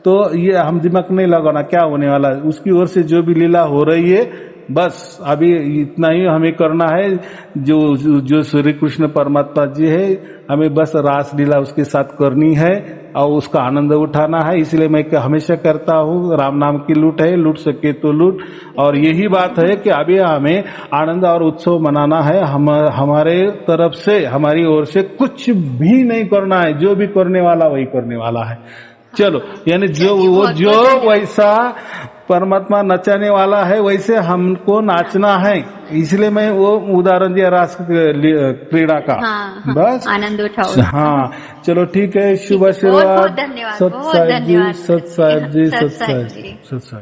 तो ये हम दिमाग नहीं लगाना क्या होने वाला है, उसकी ओर से जो भी लीला हो रही है बस अभी इतना ही हमें करना है। जो श्री कृष्ण परमात्मा जी है, हमें बस रास लीला उसके साथ करनी है और उसका आनंद उठाना है। इसलिए मैं हमेशा करता हूँ, राम नाम की लूट है, लूट सके तो लूट। और यही बात है कि अभी हमें आनंद और उत्सव मनाना है। हमारे तरफ से, हमारी ओर से कुछ भी नहीं करना है, जो भी करने वाला वही करने वाला है। चलो, यानी जो वैसा परमात्मा नचाने वाला है वैसे हमको नाचना है। इसलिए मैं वो उदाहरण दिया रास क्रीड़ा का। हाँ, बस आनंद उठाओ। हाँ, चलो ठीक है। शुभ आशीर्वाद। धन्यवाद, सत साहिब जी, सत साहिब जी, सत साहिब।